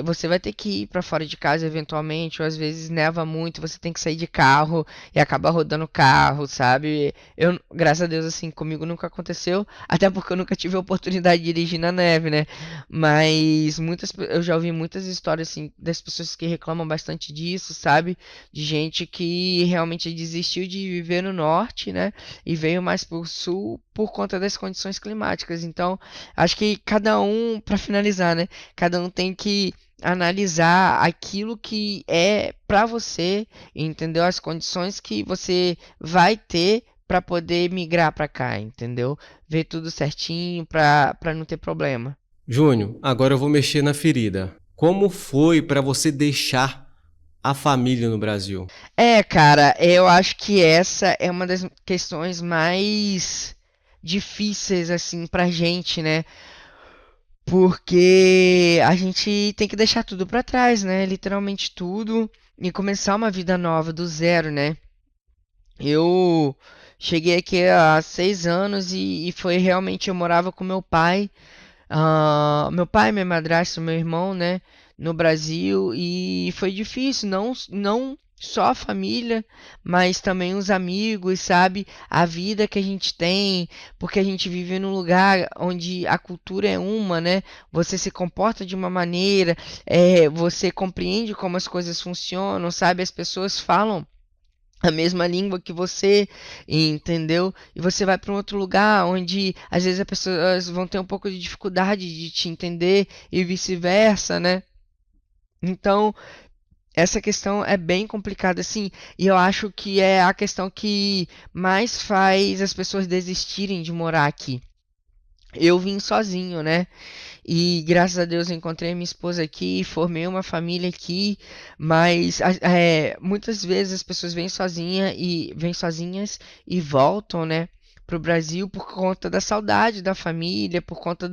Você vai ter que ir para fora de casa eventualmente, ou às vezes neva muito, você tem que sair de carro e acaba rodando o carro, sabe? Eu, graças a Deus, assim, comigo nunca aconteceu, até porque eu nunca tive a oportunidade de dirigir na neve, né? Mas eu já ouvi muitas histórias assim das pessoas que reclamam bastante disso, sabe? De gente que realmente desistiu de viver no norte, né? E veio mais pro sul por conta das condições climáticas. Então, acho que cada um, para finalizar, né? Cada um tem que analisar aquilo que é para você, entendeu? As condições que você vai ter para poder migrar para cá, entendeu? Ver tudo certinho para não ter problema. Júnior, agora eu vou mexer na ferida. Como foi para você deixar a família no Brasil? Cara, eu acho que essa é uma das questões mais difíceis, assim, pra gente, né? Porque a gente tem que deixar tudo pra trás, né? Literalmente tudo e começar uma vida nova do zero, né? Eu cheguei aqui há 6 anos e foi realmente, eu morava com meu pai. Meu pai, minha madrasta, meu irmão, né, no Brasil, e foi difícil, não só a família, mas também os amigos, sabe? A vida que a gente tem, porque a gente vive num lugar onde a cultura é uma, né? Você se comporta de uma maneira, você compreende como as coisas funcionam, sabe? As pessoas falam a mesma língua que você, entendeu? E você vai para um outro lugar onde às vezes as pessoas vão ter um pouco de dificuldade de te entender e vice-versa, né? Então, essa questão é bem complicada, assim, e eu acho que é a questão que mais faz as pessoas desistirem de morar aqui. Eu vim sozinho, né? E graças a Deus eu encontrei minha esposa aqui, formei uma família aqui, mas muitas vezes as pessoas vêm sozinhas e voltam, né, pro Brasil por conta da saudade da família, por conta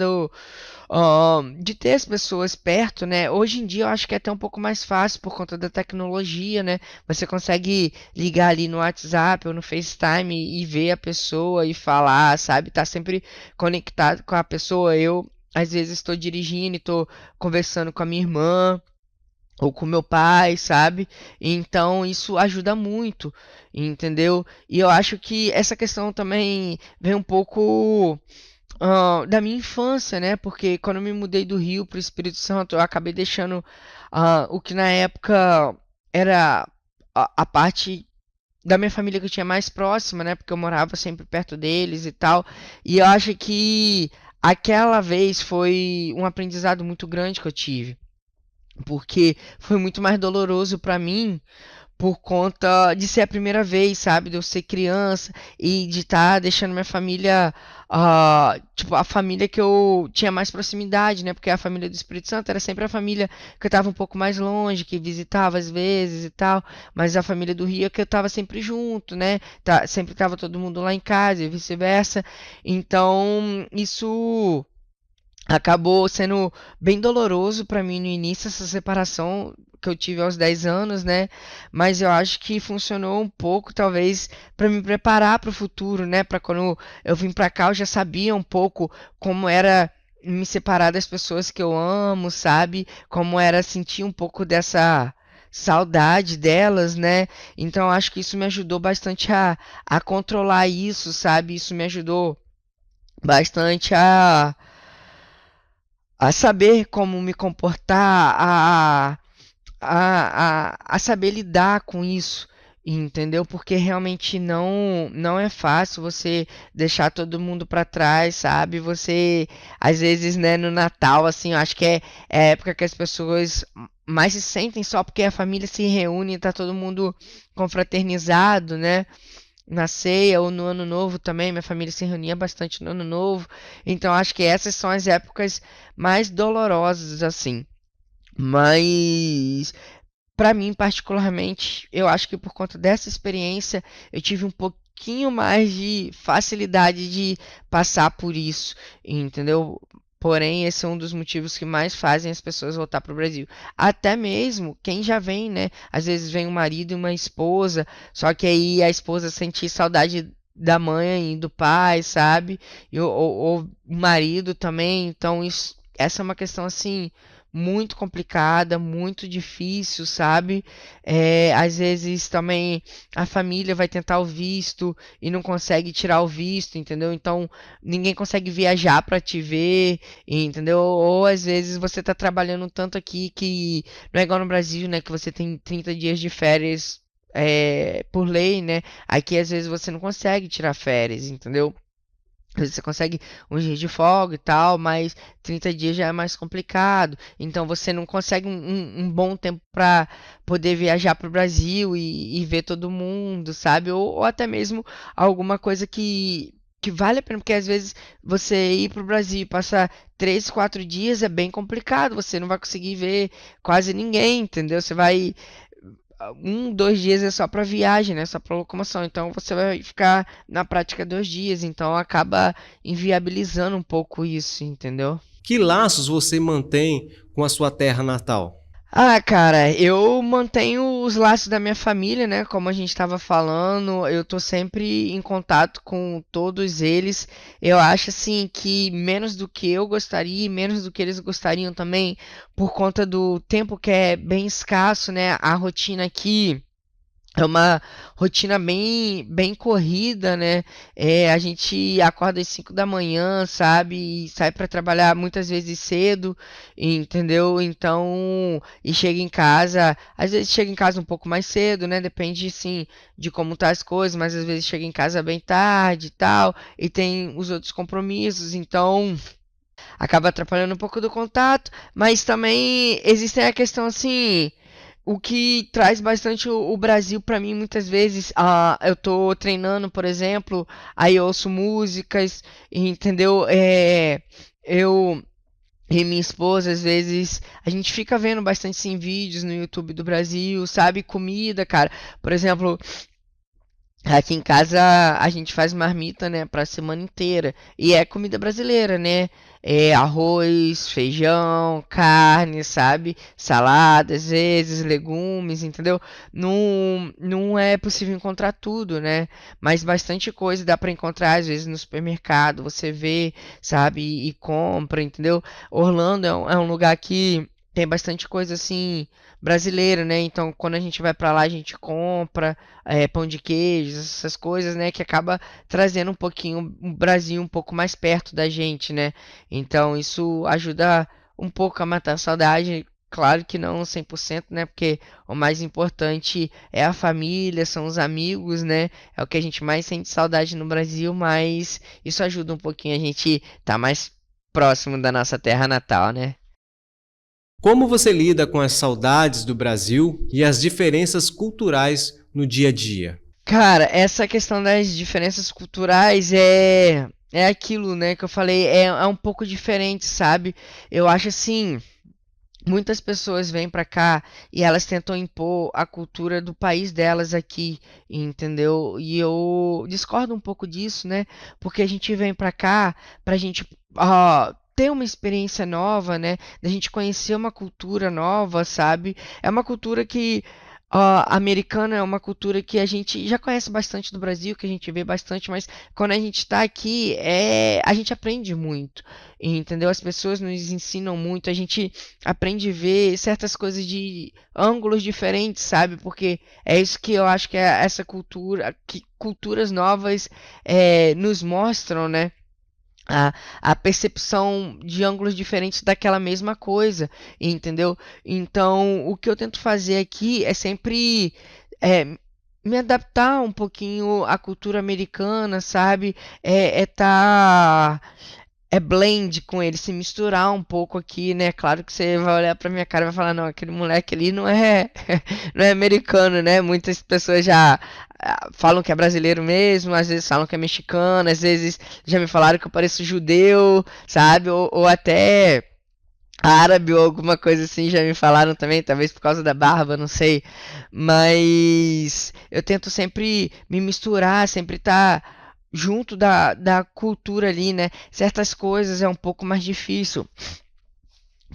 de ter as pessoas perto, né? Hoje em dia eu acho que é até um pouco mais fácil por conta da tecnologia, né? Você consegue ligar ali no WhatsApp ou no FaceTime e ver a pessoa e falar, sabe? Tá sempre conectado com a pessoa. Eu às vezes estou dirigindo e estou conversando com a minha irmã ou com meu pai, sabe? Então isso ajuda muito, entendeu? E eu acho que essa questão também vem um pouco da minha infância, né? Porque quando eu me mudei do Rio para o Espírito Santo, eu acabei deixando o que na época era a parte da minha família que eu tinha mais próxima, né? Porque eu morava sempre perto deles e tal. E eu acho que aquela vez foi um aprendizado muito grande que eu tive, porque foi muito mais doloroso para mim por conta de ser a primeira vez, sabe? De eu ser criança e de estar deixando minha família, tipo, a família que eu tinha mais proximidade, né? Porque a família do Espírito Santo era sempre a família que eu estava um pouco mais longe, que visitava às vezes e tal, mas a família do Rio é que eu estava sempre junto, né? Sempre estava todo mundo lá em casa e vice-versa. Então, isso acabou sendo bem doloroso para mim no início, essa separação que eu tive aos 10 anos, né? Mas eu acho que funcionou um pouco, talvez, para me preparar para o futuro, né? Para quando eu vim para cá, eu já sabia um pouco como era me separar das pessoas que eu amo, sabe? Como era sentir um pouco dessa saudade delas, né? Então eu acho que isso me ajudou bastante a controlar isso, sabe? Isso me ajudou bastante a saber como me comportar, a saber lidar com isso, entendeu? Porque realmente não é fácil você deixar todo mundo para trás, sabe? Você, às vezes, né, no Natal, assim, eu acho que é a época que as pessoas mais se sentem só porque a família se reúne e tá todo mundo confraternizado, né? Na ceia ou no ano novo também, minha família se reunia bastante no ano novo. Então acho que essas são as épocas mais dolorosas assim. Mas para mim particularmente, eu acho que por conta dessa experiência, eu tive um pouquinho mais de facilidade de passar por isso, entendeu? Porém, esse é um dos motivos que mais fazem as pessoas voltar para o Brasil. Até mesmo quem já vem, né? Às vezes vem um marido e uma esposa, só que aí a esposa sente saudade da mãe e do pai, sabe? Ou o marido também. Então, essa é uma questão assim muito complicada, muito difícil, sabe? Às vezes também a família vai tentar o visto e não consegue tirar o visto, entendeu? Então ninguém consegue viajar para te ver, entendeu? Ou às vezes você tá trabalhando tanto aqui que não é igual no Brasil, né? Que você tem 30 dias de férias por lei, né? Aqui às vezes você não consegue tirar férias, entendeu? Às vezes você consegue uns dias de folga e tal, mas 30 dias já é mais complicado. Então você não consegue um bom tempo para poder viajar para o Brasil e ver todo mundo, sabe? Ou até mesmo alguma coisa que que vale a pena, porque às vezes você ir pro Brasil e passar 3, 4 dias é bem complicado, você não vai conseguir ver quase ninguém, entendeu? Você vai 1, 2 dias é só para viagem, né? Só para locomoção. Então você vai ficar na prática 2 dias. Então acaba inviabilizando um pouco isso, entendeu? Que laços você mantém com a sua terra natal? Ah, cara, eu mantenho os laços da minha família, né? Como a gente estava falando, eu tô sempre em contato com todos eles. Eu acho assim que menos do que eu gostaria, e menos do que eles gostariam também, por conta do tempo que é bem escasso, né? A rotina aqui. É uma rotina bem corrida, né? A gente acorda às 5 da manhã, sabe? E sai para trabalhar muitas vezes cedo, entendeu? Então, e chega em casa, às vezes chega em casa um pouco mais cedo, né? Depende, sim, de como tá as coisas, mas às vezes chega em casa bem tarde e tal, e tem os outros compromissos, então acaba atrapalhando um pouco do contato, mas também existe a questão assim. O que traz bastante o Brasil para mim muitas vezes, eu tô treinando, por exemplo, aí eu ouço músicas, entendeu? Eu e minha esposa, às vezes, a gente fica vendo bastante sim, vídeos no YouTube do Brasil, sabe? Comida, cara. Por exemplo, aqui em casa a gente faz marmita, né, pra semana inteira. E é comida brasileira, né? É arroz, feijão, carne, sabe? Salada, às vezes, legumes, entendeu? Não é possível encontrar tudo, né? Mas bastante coisa dá pra encontrar, às vezes, no supermercado. Você vê, sabe? E compra, entendeu? Orlando é um lugar que tem bastante coisa assim brasileira, né? Então, quando a gente vai pra lá, a gente compra pão de queijo, essas coisas, né, que acaba trazendo um pouquinho o Brasil um pouco mais perto da gente, né? Então isso ajuda um pouco a matar a saudade. Claro que não 100%, né? Porque o mais importante é a família, são os amigos, né? É o que a gente mais sente saudade no Brasil, mas isso ajuda um pouquinho a gente estar mais próximo da nossa terra natal, né? Como você lida com as saudades do Brasil e as diferenças culturais no dia a dia? Cara, essa questão das diferenças culturais é aquilo, né, que eu falei, é um pouco diferente, sabe? Eu acho assim, muitas pessoas vêm pra cá e elas tentam impor a cultura do país delas aqui, entendeu? E eu discordo um pouco disso, né? Porque a gente vem pra cá pra gente ter uma experiência nova, né? Da gente conhecer uma cultura nova, sabe? É uma cultura que americana é uma cultura que a gente já conhece bastante do Brasil, que a gente vê bastante, mas quando a gente está aqui, a gente aprende muito, entendeu? As pessoas nos ensinam muito, a gente aprende a ver certas coisas de ângulos diferentes, sabe? Porque é isso que eu acho que é essa cultura, que culturas novas nos mostram, né? A percepção de ângulos diferentes daquela mesma coisa, entendeu? Então, o que eu tento fazer aqui é sempre é, me adaptar um pouquinho à cultura americana, sabe? Tá blend com ele, se misturar um pouco aqui, né? Claro que você vai olhar pra minha cara e vai falar, não, aquele moleque ali não é, não é americano, né? Muitas pessoas já falam que é brasileiro mesmo, às vezes falam que é mexicano, às vezes já me falaram que eu pareço judeu, sabe? Ou até árabe ou alguma coisa assim, já me falaram também, talvez por causa da barba, não sei. Mas eu tento sempre me misturar, sempre estar junto da cultura ali, né? Certas coisas é um pouco mais difícil.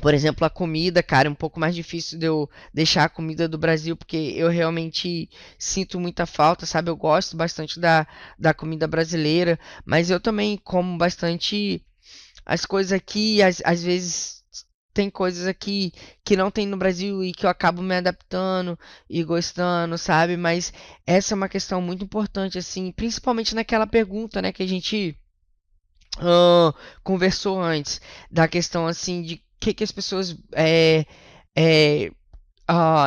Por exemplo, a comida, cara, é um pouco mais difícil de eu deixar a comida do Brasil, porque eu realmente sinto muita falta, sabe? Eu gosto bastante da comida brasileira, mas eu também como bastante as coisas aqui, às vezes tem coisas aqui que não tem no Brasil e que eu acabo me adaptando e gostando, sabe? Mas essa é uma questão muito importante, assim, principalmente naquela pergunta, né, que a gente conversou antes, da questão, assim, de que as pessoas é,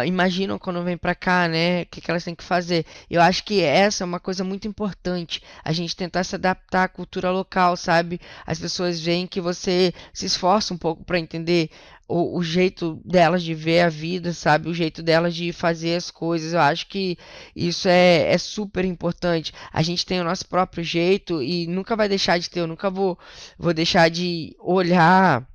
imaginam quando vem pra cá, né? O que que elas têm que fazer. Eu acho que essa é uma coisa muito importante. A gente tentar se adaptar à cultura local, sabe? As pessoas veem que você se esforça um pouco pra entender o jeito delas de ver a vida, sabe? O jeito delas de fazer as coisas. Eu acho que isso é super importante. A gente tem o nosso próprio jeito e nunca vai deixar de ter. Eu nunca vou deixar de olhar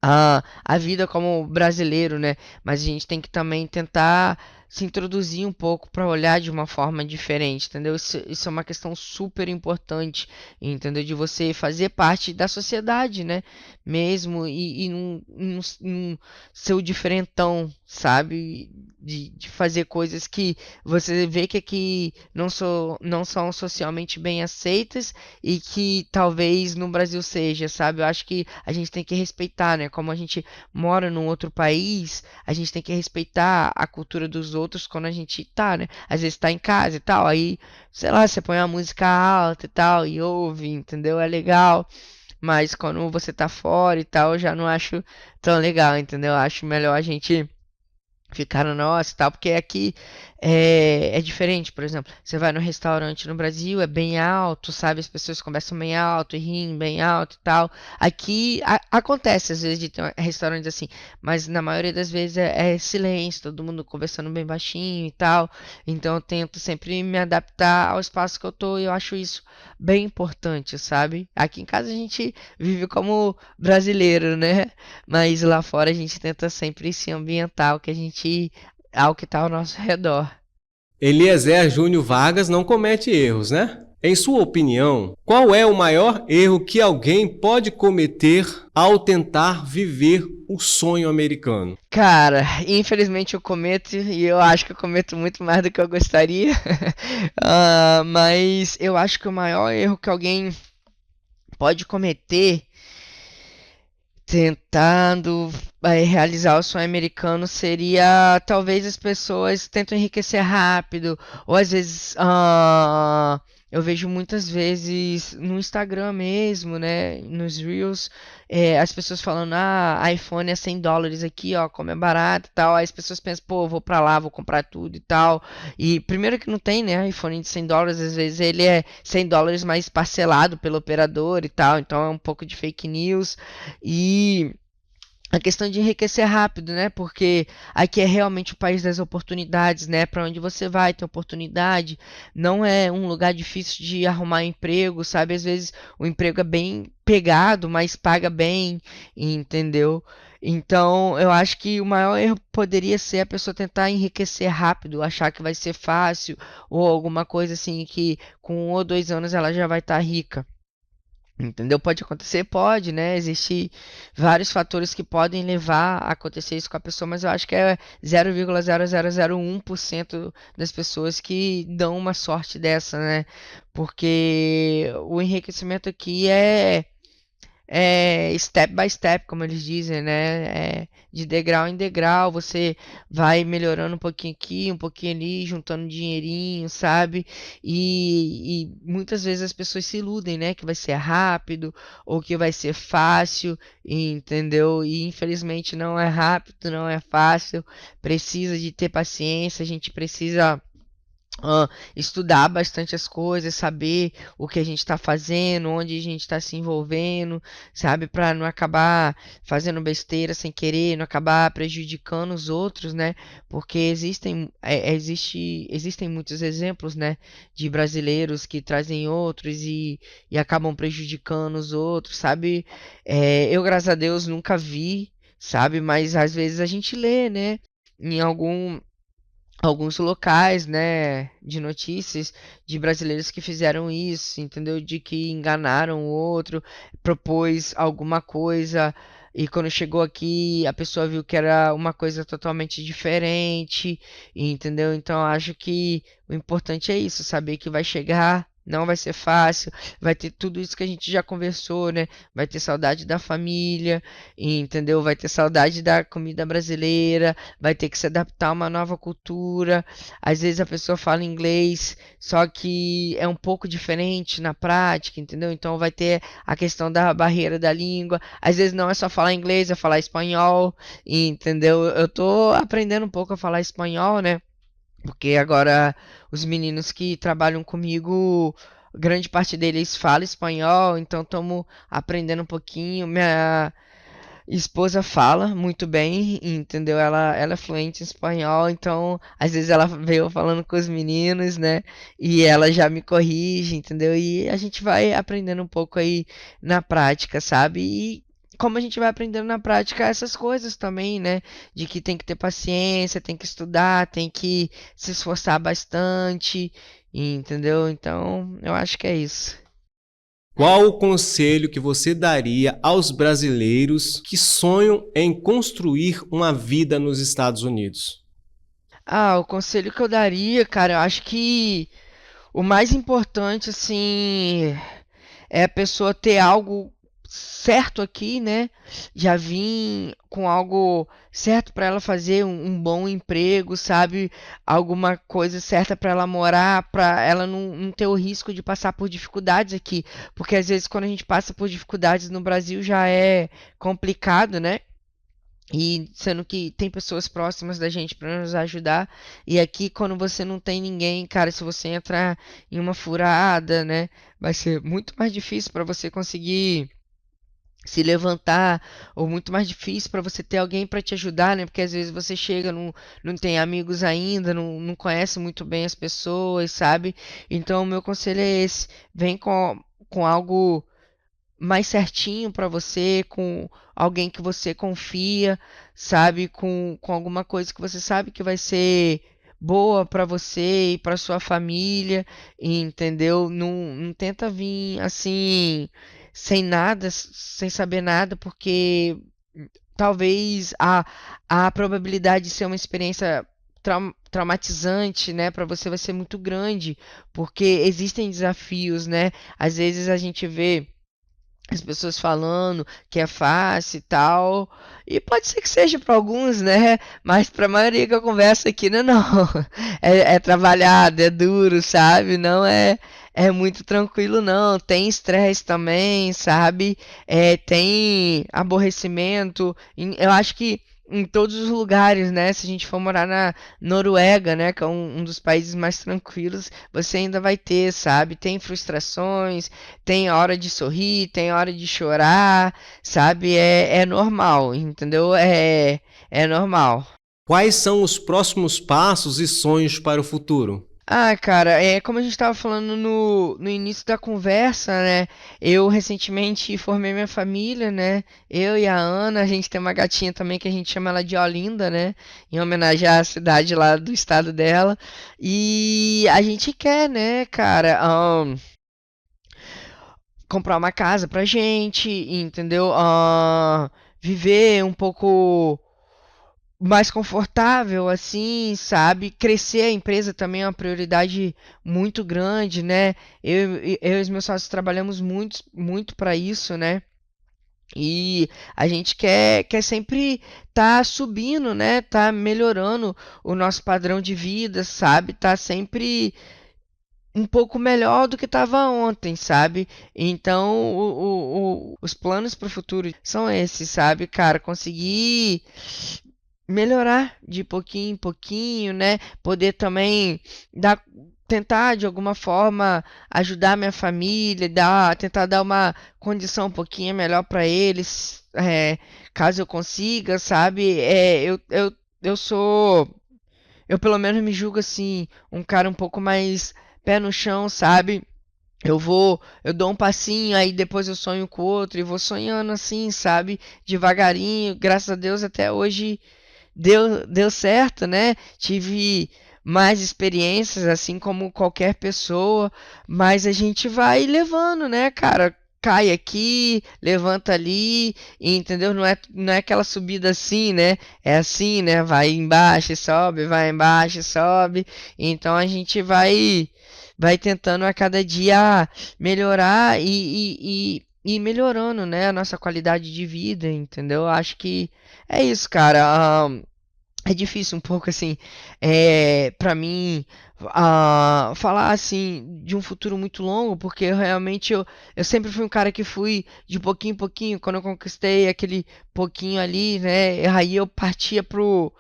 a vida como brasileiro, né? Mas a gente tem que também tentar se introduzir um pouco para olhar de uma forma diferente, entendeu? Isso é uma questão super importante, entendeu? De você fazer parte da sociedade, né? Mesmo e não ser o diferentão, sabe? De fazer coisas que você vê que aqui não são socialmente bem aceitas e que talvez no Brasil seja, sabe? Eu acho que a gente tem que respeitar, né? Como a gente mora num outro país, a gente tem que respeitar a cultura dos outros quando a gente tá, né? Às vezes tá em casa e tal, aí, sei lá, você põe uma música alta e tal e ouve, entendeu? É legal. Mas quando você tá fora e tal, eu já não acho tão legal, entendeu? Eu acho melhor a gente ficar no nosso e tal, porque aqui é diferente, por exemplo, você vai no restaurante no Brasil, é bem alto, sabe? As pessoas conversam bem alto e riem bem alto e tal. Aqui acontece às vezes de ter restaurantes assim, mas na maioria das vezes é silêncio, todo mundo conversando bem baixinho e tal. Então eu tento sempre me adaptar ao espaço que eu tô e eu acho isso bem importante, sabe? Aqui em casa a gente vive como brasileiro, né? Mas lá fora a gente tenta sempre se ambientar ao que está ao nosso redor. Eliezer Júnior Vargas não comete erros, né? Em sua opinião, qual é o maior erro que alguém pode cometer ao tentar viver o sonho americano? Cara, infelizmente eu cometo, e eu acho que eu cometo muito mais do que eu gostaria, mas eu acho que o maior erro que alguém pode cometer tentando realizar o sonho americano seria talvez as pessoas tentam enriquecer rápido, ou às vezes eu vejo muitas vezes no Instagram mesmo, né, nos Reels, as pessoas falando, iPhone é $100 aqui, ó, como é barato e tal, aí as pessoas pensam, pô, eu vou pra lá, vou comprar tudo e tal, e primeiro que não tem, né, iPhone de $100, às vezes ele é $100 mais parcelado pelo operador e tal, então é um pouco de fake news, e a questão de enriquecer rápido, né? Porque aqui é realmente o país das oportunidades, né? Para onde você vai ter oportunidade, não é um lugar difícil de arrumar emprego, sabe? Às vezes o emprego é bem pegado, mas paga bem, entendeu? Então, eu acho que o maior erro poderia ser a pessoa tentar enriquecer rápido, achar que vai ser fácil, ou alguma coisa assim que com 1 ou 2 anos ela já vai estar rica. Entendeu? Pode acontecer? Pode, né? Existem vários fatores que podem levar a acontecer isso com a pessoa, mas eu acho que é 0,0001% das pessoas que dão uma sorte dessa, né? Porque o enriquecimento aqui é step by step, como eles dizem, né? É de degrau em degrau, você vai melhorando um pouquinho aqui, um pouquinho ali, juntando dinheirinho, sabe? E muitas vezes as pessoas se iludem, né? Que vai ser rápido ou que vai ser fácil, entendeu? E infelizmente não é rápido, não é fácil, precisa de ter paciência, a gente precisa estudar bastante as coisas, saber o que a gente está fazendo, onde a gente está se envolvendo, sabe, para não acabar fazendo besteira sem querer, não acabar prejudicando os outros, né? Porque existem muitos exemplos, né, de brasileiros que trazem outros e acabam prejudicando os outros, sabe? Eu, graças a Deus, nunca vi, sabe? Mas às vezes a gente lê, né? Em alguns locais, né, de notícias de brasileiros que fizeram isso, entendeu? De que enganaram o outro, propôs alguma coisa e quando chegou aqui a pessoa viu que era uma coisa totalmente diferente, entendeu? Então eu acho que o importante é isso, saber que vai chegar não vai ser fácil, vai ter tudo isso que a gente já conversou, né? Vai ter saudade da família, entendeu? Vai ter saudade da comida brasileira, vai ter que se adaptar a uma nova cultura. Às vezes a pessoa fala inglês, só que é um pouco diferente na prática, entendeu? Então vai ter a questão da barreira da língua. Às vezes não é só falar inglês, é falar espanhol, entendeu? Eu tô aprendendo um pouco a falar espanhol, né? Porque agora os meninos que trabalham comigo, grande parte deles fala espanhol, então estamos aprendendo um pouquinho. Minha esposa fala muito bem, entendeu? Ela é fluente em espanhol, então às vezes ela vê eu falando com os meninos, né? E ela já me corrige, entendeu? E a gente vai aprendendo um pouco aí na prática, sabe? E como a gente vai aprendendo na prática essas coisas também, né? De que tem que ter paciência, tem que estudar, tem que se esforçar bastante, entendeu? Então, eu acho que é isso. Qual o conselho que você daria aos brasileiros que sonham em construir uma vida nos Estados Unidos? Ah, o conselho que eu daria, cara, eu acho que o mais importante, assim, é a pessoa ter algo certo aqui, né? Já vim com algo certo para ela fazer, um bom emprego, sabe? Alguma coisa certa para ela morar, para ela não ter o risco de passar por dificuldades aqui. Porque às vezes quando a gente passa por dificuldades no Brasil já é complicado, né? E sendo que tem pessoas próximas da gente para nos ajudar. E aqui, quando você não tem ninguém, cara, se você entrar em uma furada, né, vai ser muito mais difícil para você conseguir se levantar, ou muito mais difícil para você ter alguém para te ajudar, né? Porque às vezes você chega, não tem amigos ainda, não conhece muito bem as pessoas, sabe? Então, o meu conselho é esse: vem com algo mais certinho para você, com alguém que você confia, sabe? Com alguma coisa que você sabe que vai ser boa para você e para sua família, entendeu? Não tenta vir assim sem nada, sem saber nada, porque talvez a probabilidade de ser uma experiência traumatizante, né, para você vai ser muito grande, porque existem desafios, né? Às vezes a gente vê as pessoas falando que é fácil e tal, e pode ser que seja para alguns, né? Mas para a maioria que eu converso aqui, não. É trabalhado, é duro, sabe? Não é muito tranquilo, não. Tem estresse também, sabe? Tem aborrecimento. Eu acho que em todos os lugares, né? Se a gente for morar na Noruega, né? Que é um dos países mais tranquilos, você ainda vai ter, sabe? Tem frustrações, tem hora de sorrir, tem hora de chorar, sabe? É normal, entendeu? É normal. Quais são os próximos passos e sonhos para o futuro? Ah, cara, como a gente estava falando no início da conversa, né? Eu recentemente formei minha família, né? Eu e a Ana, a gente tem uma gatinha também que a gente chama ela de Olinda, né? Em homenagem à cidade lá do estado dela. E a gente quer, né, cara, comprar uma casa pra gente, entendeu? Viver um pouco mais confortável, assim, sabe? Crescer a empresa também é uma prioridade muito grande, né? Eu e os meus sócios trabalhamos muito para isso, né? E a gente quer sempre tá subindo, né? Tá melhorando o nosso padrão de vida, sabe? Tá sempre um pouco melhor do que estava ontem, sabe? Então, os planos para o futuro são esses, sabe, cara? Conseguir melhorar de pouquinho em pouquinho, né? Poder também tentar de alguma forma ajudar minha família, tentar dar uma condição um pouquinho melhor para eles, caso eu consiga, sabe? Eu sou, eu pelo menos me julgo assim, um cara um pouco mais pé no chão, sabe? Eu dou um passinho, aí depois eu sonho com o outro e vou sonhando assim, sabe? Devagarinho, graças a Deus até hoje deu certo, né? Tive mais experiências, assim como qualquer pessoa, mas a gente vai levando, né, cara? Cai aqui, levanta ali, entendeu? Não é aquela subida assim, né? É assim, né? Vai embaixo e sobe, vai embaixo e sobe. Então a gente vai tentando a cada dia melhorar e melhorando, né, a nossa qualidade de vida, entendeu? Eu acho que é isso, cara. É difícil um pouco assim, para mim, falar assim de um futuro muito longo, porque eu sempre fui um cara que fui de pouquinho em pouquinho. Quando eu conquistei aquele pouquinho ali, né, aí eu partia pro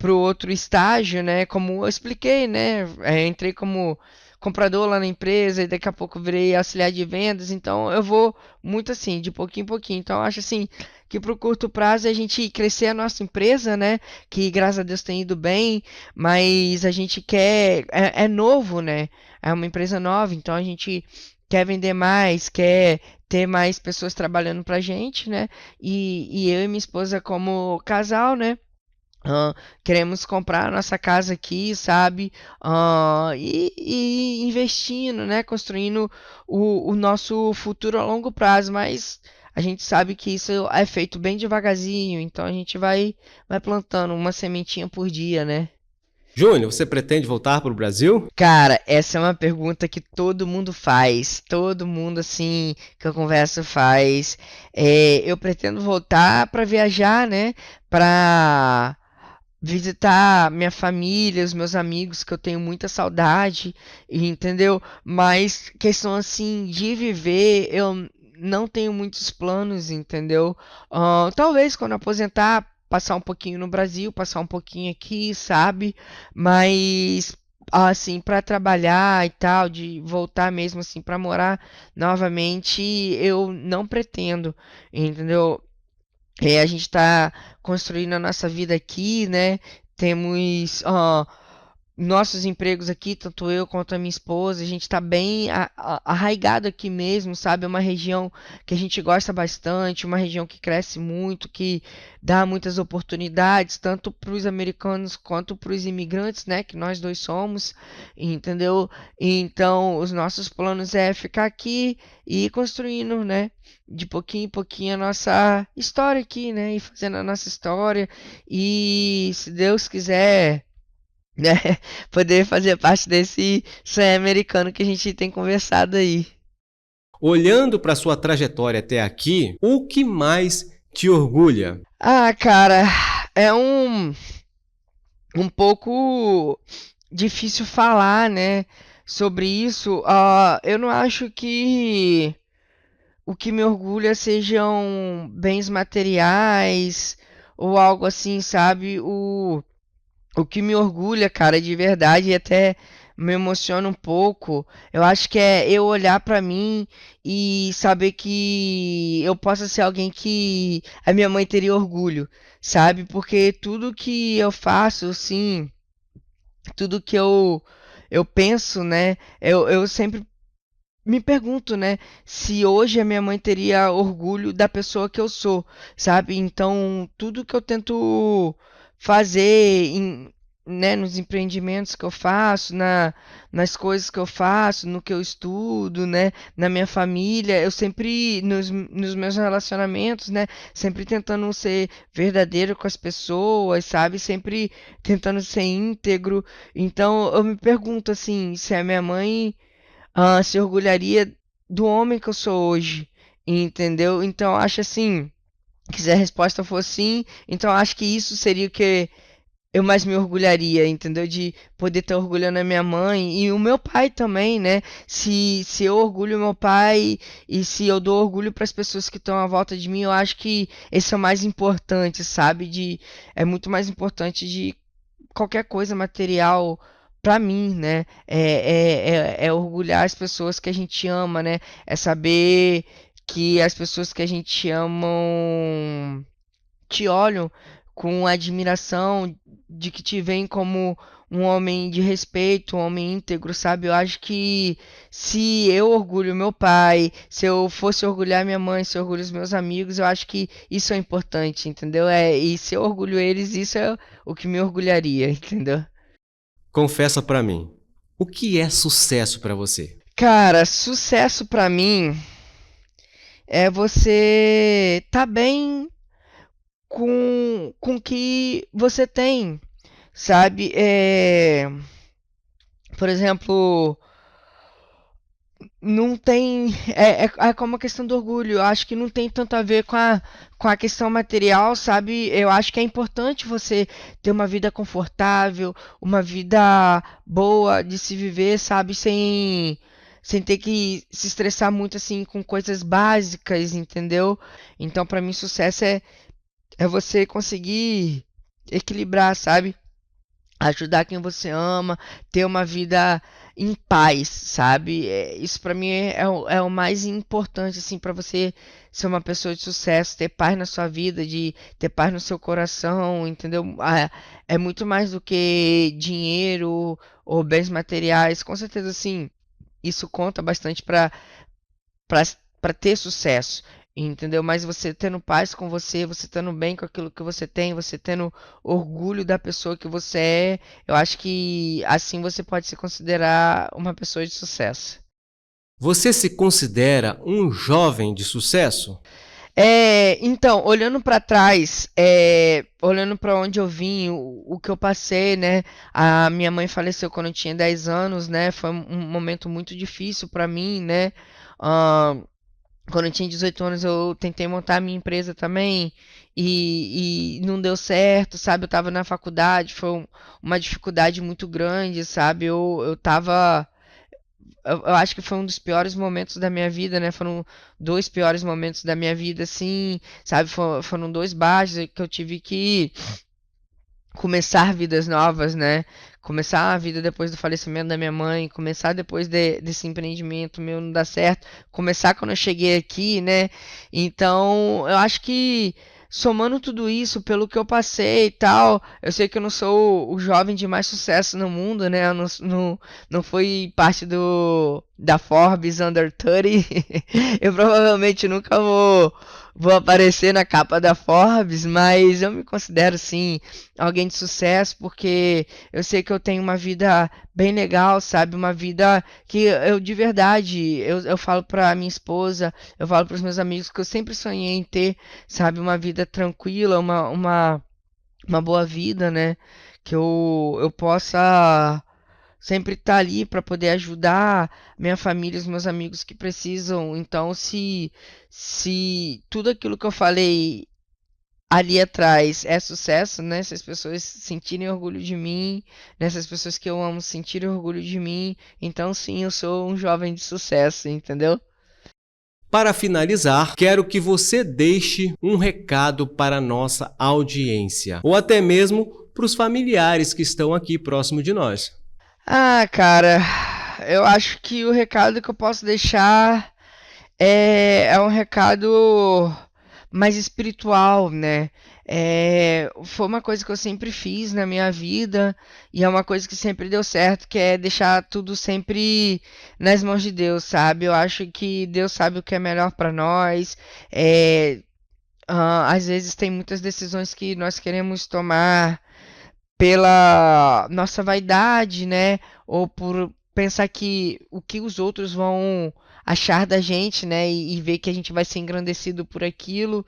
outro estágio, né, como eu expliquei, né, entrei como comprador lá na empresa e daqui a pouco virei auxiliar de vendas. Então eu vou muito assim, de pouquinho em pouquinho. Então eu acho assim que pro curto prazo é a gente crescer a nossa empresa, né? Que graças a Deus tem ido bem, mas a gente quer, é novo, né? É uma empresa nova, então a gente quer vender mais, quer ter mais pessoas trabalhando pra gente, né? E eu e minha esposa, como casal, né? Ah, queremos comprar a nossa casa aqui, sabe? E investindo, né? Construindo o nosso futuro a longo prazo, mas a gente sabe que isso é feito bem devagarzinho, então a gente vai plantando uma sementinha por dia, né? Júnior, você pretende voltar para o Brasil? Cara, essa é uma pergunta que todo mundo faz, todo mundo assim que eu converso faz. Eu pretendo voltar para viajar, né? Para visitar minha família, os meus amigos, que eu tenho muita saudade, entendeu? Mas questão assim de viver, eu não tenho muitos planos, entendeu? Talvez quando aposentar, passar um pouquinho no Brasil, passar um pouquinho aqui, sabe? Mas assim, para trabalhar e tal, de voltar mesmo assim para morar novamente, eu não pretendo, entendeu? A gente está construindo a nossa vida aqui, né? Temos nossos empregos aqui, tanto eu quanto a minha esposa, a gente está bem arraigado aqui mesmo, sabe? É uma região que a gente gosta bastante, uma região que cresce muito, que dá muitas oportunidades, tanto para os americanos quanto para os imigrantes, né? Que nós dois somos, entendeu? Então, os nossos planos é ficar aqui e ir construindo, né? De pouquinho em pouquinho a nossa história aqui, né? E fazendo a nossa história. E se Deus quiser, né? Poder fazer parte desse sonho americano que a gente tem conversado aí. Olhando para sua trajetória até aqui, o que mais te orgulha? Ah, cara, é um pouco difícil falar, né? Sobre isso. Eu não acho que o que me orgulha sejam bens materiais ou algo assim, sabe? O que me orgulha, cara, de verdade, e até me emociona um pouco, eu acho que é eu olhar pra mim e saber que eu possa ser alguém que a minha mãe teria orgulho, sabe? Porque tudo que eu faço, assim, tudo que eu penso, né? Eu sempre me pergunto, né, se hoje a minha mãe teria orgulho da pessoa que eu sou, sabe? Então, tudo que eu tento fazer né, nos empreendimentos que eu faço, nas coisas que eu faço, no que eu estudo, né, na minha família, eu sempre, nos meus relacionamentos, né, sempre tentando ser verdadeiro com as pessoas, sabe? Sempre tentando ser íntegro. Então, eu me pergunto, assim, se a minha mãe se orgulharia do homem que eu sou hoje, entendeu? Então acho assim, que se a resposta for sim, então acho que isso seria o que eu mais me orgulharia, entendeu? De poder estar orgulhando a minha mãe e o meu pai também, né? Se eu orgulho meu pai e se eu dou orgulho para as pessoas que estão à volta de mim, eu acho que esse é o mais importante, sabe? É muito mais importante de qualquer coisa material pra mim, né? É orgulhar as pessoas que a gente ama, né? É saber que as pessoas que a gente ama te olham com admiração, de que te veem como um homem de respeito, um homem íntegro, sabe? Eu acho que se eu orgulho meu pai, se eu fosse orgulhar minha mãe, se eu orgulho os meus amigos, eu acho que isso é importante, entendeu? E se eu orgulho eles, isso é o que me orgulharia, entendeu? Confessa para mim, o que é sucesso para você? Cara, sucesso pra mim é você tá bem com o que você tem, sabe? Por exemplo, não tem. É como a questão do orgulho. Eu acho que não tem tanto a ver com a questão material, sabe? Eu acho que é importante você ter uma vida confortável, uma vida boa de se viver, sabe? Sem ter que se estressar muito assim com coisas básicas, entendeu? Então, pra mim, sucesso é você conseguir equilibrar, sabe? Ajudar quem você ama, ter uma vida em paz, sabe? Isso pra mim é o mais importante, assim, pra você ser uma pessoa de sucesso, ter paz na sua vida, de ter paz no seu coração, entendeu? É muito mais do que dinheiro ou bens materiais. Com certeza, sim, isso conta bastante pra para ter sucesso, entendeu? Mas você tendo paz com você, você tendo bem com aquilo que você tem, você tendo orgulho da pessoa que você é, eu acho que assim você pode se considerar uma pessoa de sucesso. Você se considera um jovem de sucesso? Então, olhando para trás, olhando para onde eu vim, o que eu passei, né? A minha mãe faleceu quando eu tinha 10 anos, né? Foi um momento muito difícil para mim, né? Ahn, Quando eu tinha 18 anos, eu tentei montar a minha empresa também e não deu certo, sabe? Eu tava na faculdade, foi uma dificuldade muito grande, sabe? Eu tava. Eu acho que foi um dos piores momentos da minha vida, né? Foram dois piores momentos da minha vida, assim, sabe? Foram dois baixos que eu tive que começar vidas novas, né? Começar a vida depois do falecimento da minha mãe, começar depois desse empreendimento meu não dar certo, começar quando eu cheguei aqui, né? Então, eu acho que somando tudo isso, pelo que eu passei e tal, eu sei que eu não sou o jovem de mais sucesso no mundo, né? Eu não fui parte da Forbes Under 30. Eu provavelmente nunca vou aparecer na capa da Forbes, mas eu me considero sim alguém de sucesso, porque eu sei que eu tenho uma vida bem legal, sabe? Uma vida que eu de verdade, eu falo pra minha esposa, eu falo pros meus amigos que eu sempre sonhei em ter, sabe? Uma vida tranquila, uma boa vida, né? Que eu possa sempre estar ali para poder ajudar minha família, os meus amigos que precisam. Então, se tudo aquilo que eu falei ali atrás é sucesso, né? Se as pessoas sentirem orgulho de mim, né? Se as pessoas que eu amo sentirem orgulho de mim, então sim, eu sou um jovem de sucesso, entendeu? Para finalizar, quero que você deixe um recado para a nossa audiência, ou até mesmo para os familiares que estão aqui próximo de nós. Ah, cara, eu acho que o recado que eu posso deixar é um recado mais espiritual, né? Foi uma coisa que eu sempre fiz na minha vida e é uma coisa que sempre deu certo, que é deixar tudo sempre nas mãos de Deus, sabe? Eu acho que Deus sabe o que é melhor para nós. É, Às vezes tem muitas decisões que nós queremos tomar pela nossa vaidade, né? Ou por pensar que o que os outros vão achar da gente, né? E ver que a gente vai ser engrandecido por aquilo.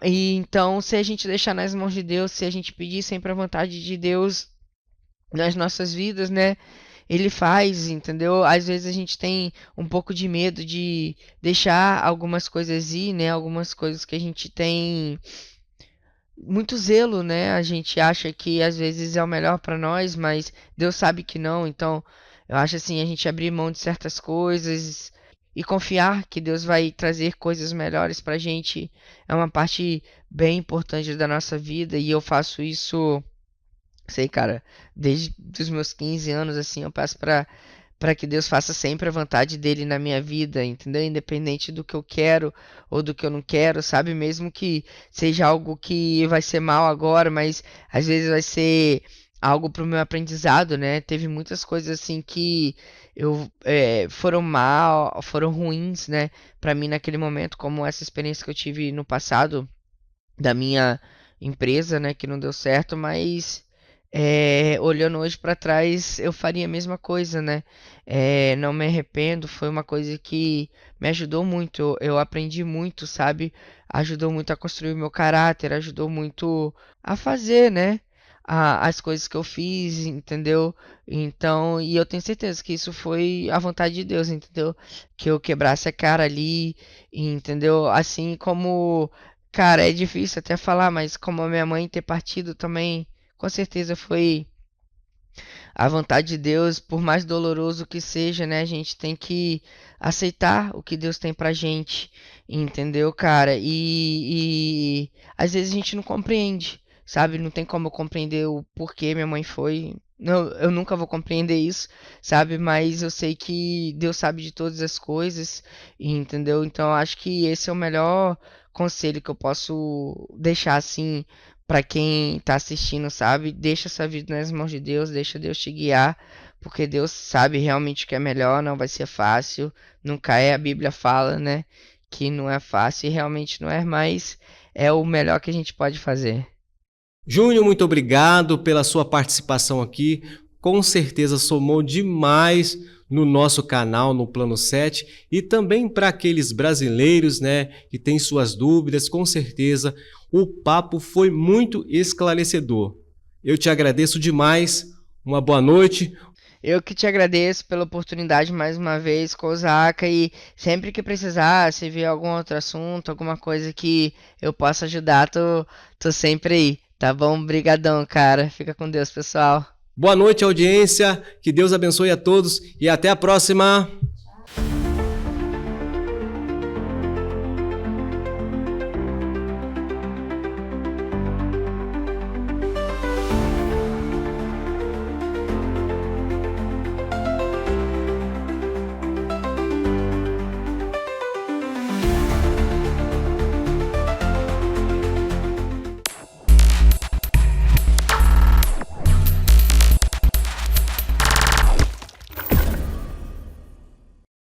E então, se a gente deixar nas mãos de Deus, se a gente pedir sempre a vontade de Deus nas nossas vidas, né? Ele faz, entendeu? Às vezes a gente tem um pouco de medo de deixar algumas coisas ir, né? Algumas coisas que a gente tem muito zelo, né? A gente acha que às vezes é o melhor para nós, mas Deus sabe que não. Então, eu acho assim, a gente abrir mão de certas coisas e confiar que Deus vai trazer coisas melhores pra gente é uma parte bem importante da nossa vida e eu faço isso, sei, cara, desde os meus 15 anos assim, eu peço para que Deus faça sempre a vontade dele na minha vida, entendeu? Independente do que eu quero ou do que eu não quero, sabe? Mesmo que seja algo que vai ser mal agora, mas às vezes vai ser algo pro meu aprendizado, né? Teve muitas coisas assim que foram mal, foram ruins, né? Pra mim naquele momento, como essa experiência que eu tive no passado da minha empresa, né? Que não deu certo, mas olhando hoje para trás, eu faria a mesma coisa, né? Não me arrependo, foi uma coisa que me ajudou muito. Eu aprendi muito, sabe? Ajudou muito a construir o meu caráter, ajudou muito a fazer, né? as coisas que eu fiz, entendeu? Então, e eu tenho certeza que isso foi a vontade de Deus, entendeu? Que eu quebrasse a cara ali, entendeu? Assim como, cara, é difícil até falar, mas como a minha mãe ter partido também, com certeza foi a vontade de Deus, por mais doloroso que seja, né? A gente tem que aceitar o que Deus tem pra gente, entendeu, cara? E às vezes a gente não compreende, sabe? Não tem como eu compreender o porquê minha mãe foi. Não, eu nunca vou compreender isso, sabe? Mas eu sei que Deus sabe de todas as coisas, entendeu? Então eu acho que esse é o melhor conselho que eu posso deixar assim pra quem tá assistindo, sabe? Deixa sua vida nas mãos de Deus, deixa Deus te guiar, porque Deus sabe realmente o que é melhor, não vai ser fácil, nunca é, a Bíblia fala, né, que não é fácil e realmente não é, mas é o melhor que a gente pode fazer. Júnior, muito obrigado pela sua participação aqui. Com certeza somou demais no nosso canal, no Plano 7, e também para aqueles brasileiros, né, que têm suas dúvidas, com certeza o papo foi muito esclarecedor. Eu te agradeço demais. Uma boa noite. Eu que te agradeço pela oportunidade mais uma vez, Kozaka, e sempre que precisar, se vier algum outro assunto, alguma coisa que eu possa ajudar, tô sempre aí, tá bom? Brigadão, cara. Fica com Deus, pessoal. Boa noite, audiência. Que Deus abençoe a todos e até a próxima.